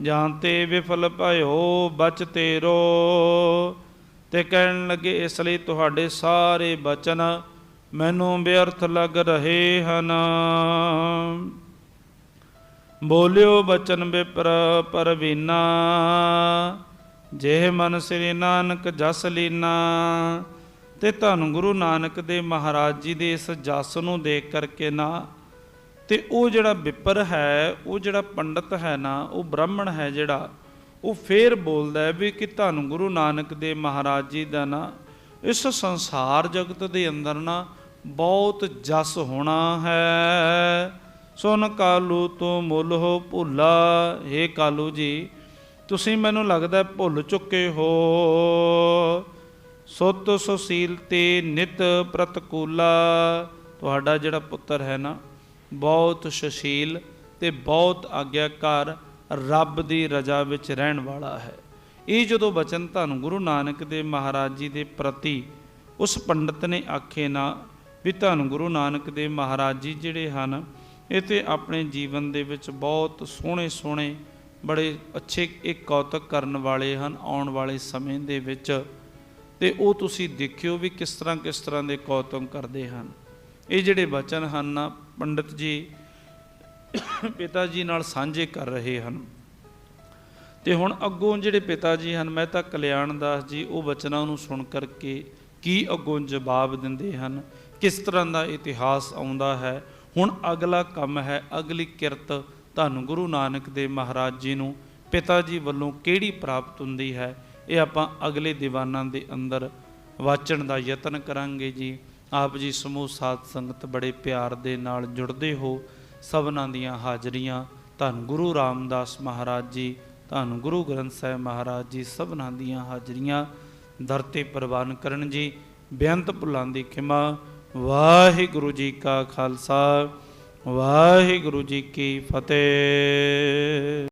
ਜਾਂ ਤੇ ਵਿਫਲ ਭਇਓ ਬਚ ਤੇਰੋ, ਤੇ ਕਹਿਣ ਲੱਗੇ ਇਸ ਲਈ ਤੁਹਾਡੇ ਸਾਰੇ ਬਚਨ ਮੈਨੂੰ ਬਿਅਰਥ ਲੱਗ ਰਹੇ ਹਨ। ਬੋਲਿਓ ਬਚਨ ਵਿਪਰ ਪਰਵੀਨਾ, ਜੇ ਮਨ ਸ੍ਰੀ ਨਾਨਕ ਜਸ ਲੀਨਾ। ਤੇ ਧੰਨ ਗੁਰੂ ਨਾਨਕ ਦੇ ਮਹਾਰਾਜ ਜੀ ਦੇ ਇਸ ਜਸ ਨੂੰ ਦੇਖ ਕਰਕੇ ਨਾ, ਤੇ ਉਹ ਜਿਹੜਾ ਵਿਪਰ ਹੈ, ਉਹ ਜਿਹੜਾ ਪੰਡਤ ਹੈ ਨਾ, ਉਹ ਬ੍ਰਾਹਮਣ ਹੈ ਜਿਹੜਾ, ਉਹ ਫੇਰ ਬੋਲਦਾ ਹੈ ਵੀ ਕਿ ਧੰਨ ਗੁਰੂ ਨਾਨਕ ਦੇ ਮਹਾਰਾਜ ਜੀ ਦਾ ਨਾ ਇਸ ਸੰਸਾਰ ਜਗਤ ਦੇ ਅੰਦਰ ਨਾ ਬਹੁਤ ਜਸ ਹੋਣਾ ਹੈ। ਸੁਨ ਕਾਲੂ ਤੂੰ ਮੁੱਲ ਹੋ ਭੁੱਲਾ, ਹੇ ਕਾਲੂ ਜੀ ਤੁਸੀਂ ਮੈਨੂੰ ਲੱਗਦਾ ਭੁੱਲ ਚੁੱਕੇ ਹੋ। ਸੁਤ ਸੁਸ਼ੀਲ ਤੇ ਨਿਤ ਪ੍ਰਤਕੂਲਾ, ਤੁਹਾਡਾ ਜਿਹੜਾ ਪੁੱਤਰ ਹੈ ਨਾ ਬਹੁਤ ਸੁਸ਼ੀਲ ਤੇ ਬਹੁਤ ਆਗਿਆਕਾਰ, ਰੱਬ ਦੀ ਰਜ਼ਾ ਵਿੱਚ ਰਹਿਣ ਵਾਲਾ ਹੈ। ਇਹ ਜਦੋਂ ਬਚਨ ਧੰਨ ਗੁਰੂ ਨਾਨਕ ਦੇ ਮਹਾਰਾਜ ਜੀ ਦੇ ਪ੍ਰਤੀ ਉਸ ਪੰਡਤ ਨੇ ਆਖੇ ਨਾ, ਵੀ ਧੰਨ ਗੁਰੂ ਨਾਨਕ ਦੇ ਮਹਾਰਾਜ ਜੀ ਜਿਹੜੇ ਹਨ ਇਹ ਤੇ ਆਪਣੇ ਜੀਵਨ ਦੇ ਵਿੱਚ ਬਹੁਤ ਸੋਹਣੇ ਸੋਹਣੇ ਬੜੇ ਅੱਛੇ ਇੱਕ ਕੌਤਕ ਕਰਨ ਵਾਲੇ ਹਨ ਆਉਣ ਵਾਲੇ ਸਮੇਂ ਦੇ ਵਿੱਚ। ਤੇ ਉਹ ਤੁਸੀਂ ਦੇਖਿਓ ਵੀ ਕਿਸ ਤਰ੍ਹਾਂ ਦੇ ਕੌਤਕ ਕਰਦੇ ਹਨ। ਇਹ ਜਿਹੜੇ ਬਚਨ ਹਨ ਨਾ ਪੰਡਤ ਜੀ ਪਿਤਾ ਜੀ ਨਾਲ ਸਾਂਝੇ ਕਰ ਰਹੇ ਹਨ। ਤੇ ਹੁਣ ਅੱਗੋਂ ਜਿਹੜੇ ਪਿਤਾ ਜੀ ਹਨ ਮਹਿਤਾ ਕਲਿਆਣ ਦਾਸ ਜੀ, ਉਹ ਬਚਨਾਂ ਨੂੰ ਸੁਣ ਕਰਕੇ ਕੀ ਅੱਗੋਂ ਜਵਾਬ ਦਿੰਦੇ ਹਨ, ਕਿਸ ਤਰ੍ਹਾਂ ਦਾ ਇਤਿਹਾਸ ਆਉਂਦਾ ਹੈ। ਹੁਣ ਅਗਲਾ ਕੰਮ ਹੈ, ਅਗਲੀ ਕਿਰਤ ਧੰਨ ਗੁਰੂ ਨਾਨਕ ਦੇ ਮਹਾਰਾਜ ਜੀ ਨੂੰ ਪਿਤਾ ਜੀ ਵੱਲੋਂ ਕਿਹੜੀ ਪ੍ਰਾਪਤ ਹੁੰਦੀ ਹੈ, ਇਹ ਆਪਾਂ ਅਗਲੇ ਦੀਵਾਨਾਂ ਦੇ ਅੰਦਰ ਵਾਚਣ ਦਾ ਯਤਨ ਕਰਾਂਗੇ ਜੀ। ਆਪ ਜੀ ਸਮੂਹ ਸਾਧ ਸੰਗਤ ਬੜੇ ਪਿਆਰ ਦੇ ਨਾਲ ਜੁੜਦੇ ਹੋ। ਸਭਨਾਂ ਦੀਆਂ ਹਾਜ਼ਰੀਆਂ ਧੰਨ ਗੁਰੂ ਰਾਮਦਾਸ ਮਹਾਰਾਜ ਜੀ, ਧੰਨ ਗੁਰੂ ਗ੍ਰੰਥ ਸਾਹਿਬ ਮਹਾਰਾਜ ਜੀ, ਸਭਨਾਂ ਦੀਆਂ ਹਾਜ਼ਰੀਆਂ ਦਰ 'ਤੇ ਪ੍ਰਵਾਨ ਕਰਨ ਜੀ। ਬੇਅੰਤ ਭੁੱਲਾਂ ਦੀ ਖਿਮਾ। ਵਾਹਿਗੁਰੂ ਜੀ ਕਾ ਖਾਲਸਾ, ਵਾਹਿਗੁਰੂ ਜੀ ਕੀ ਫਤਿਹ।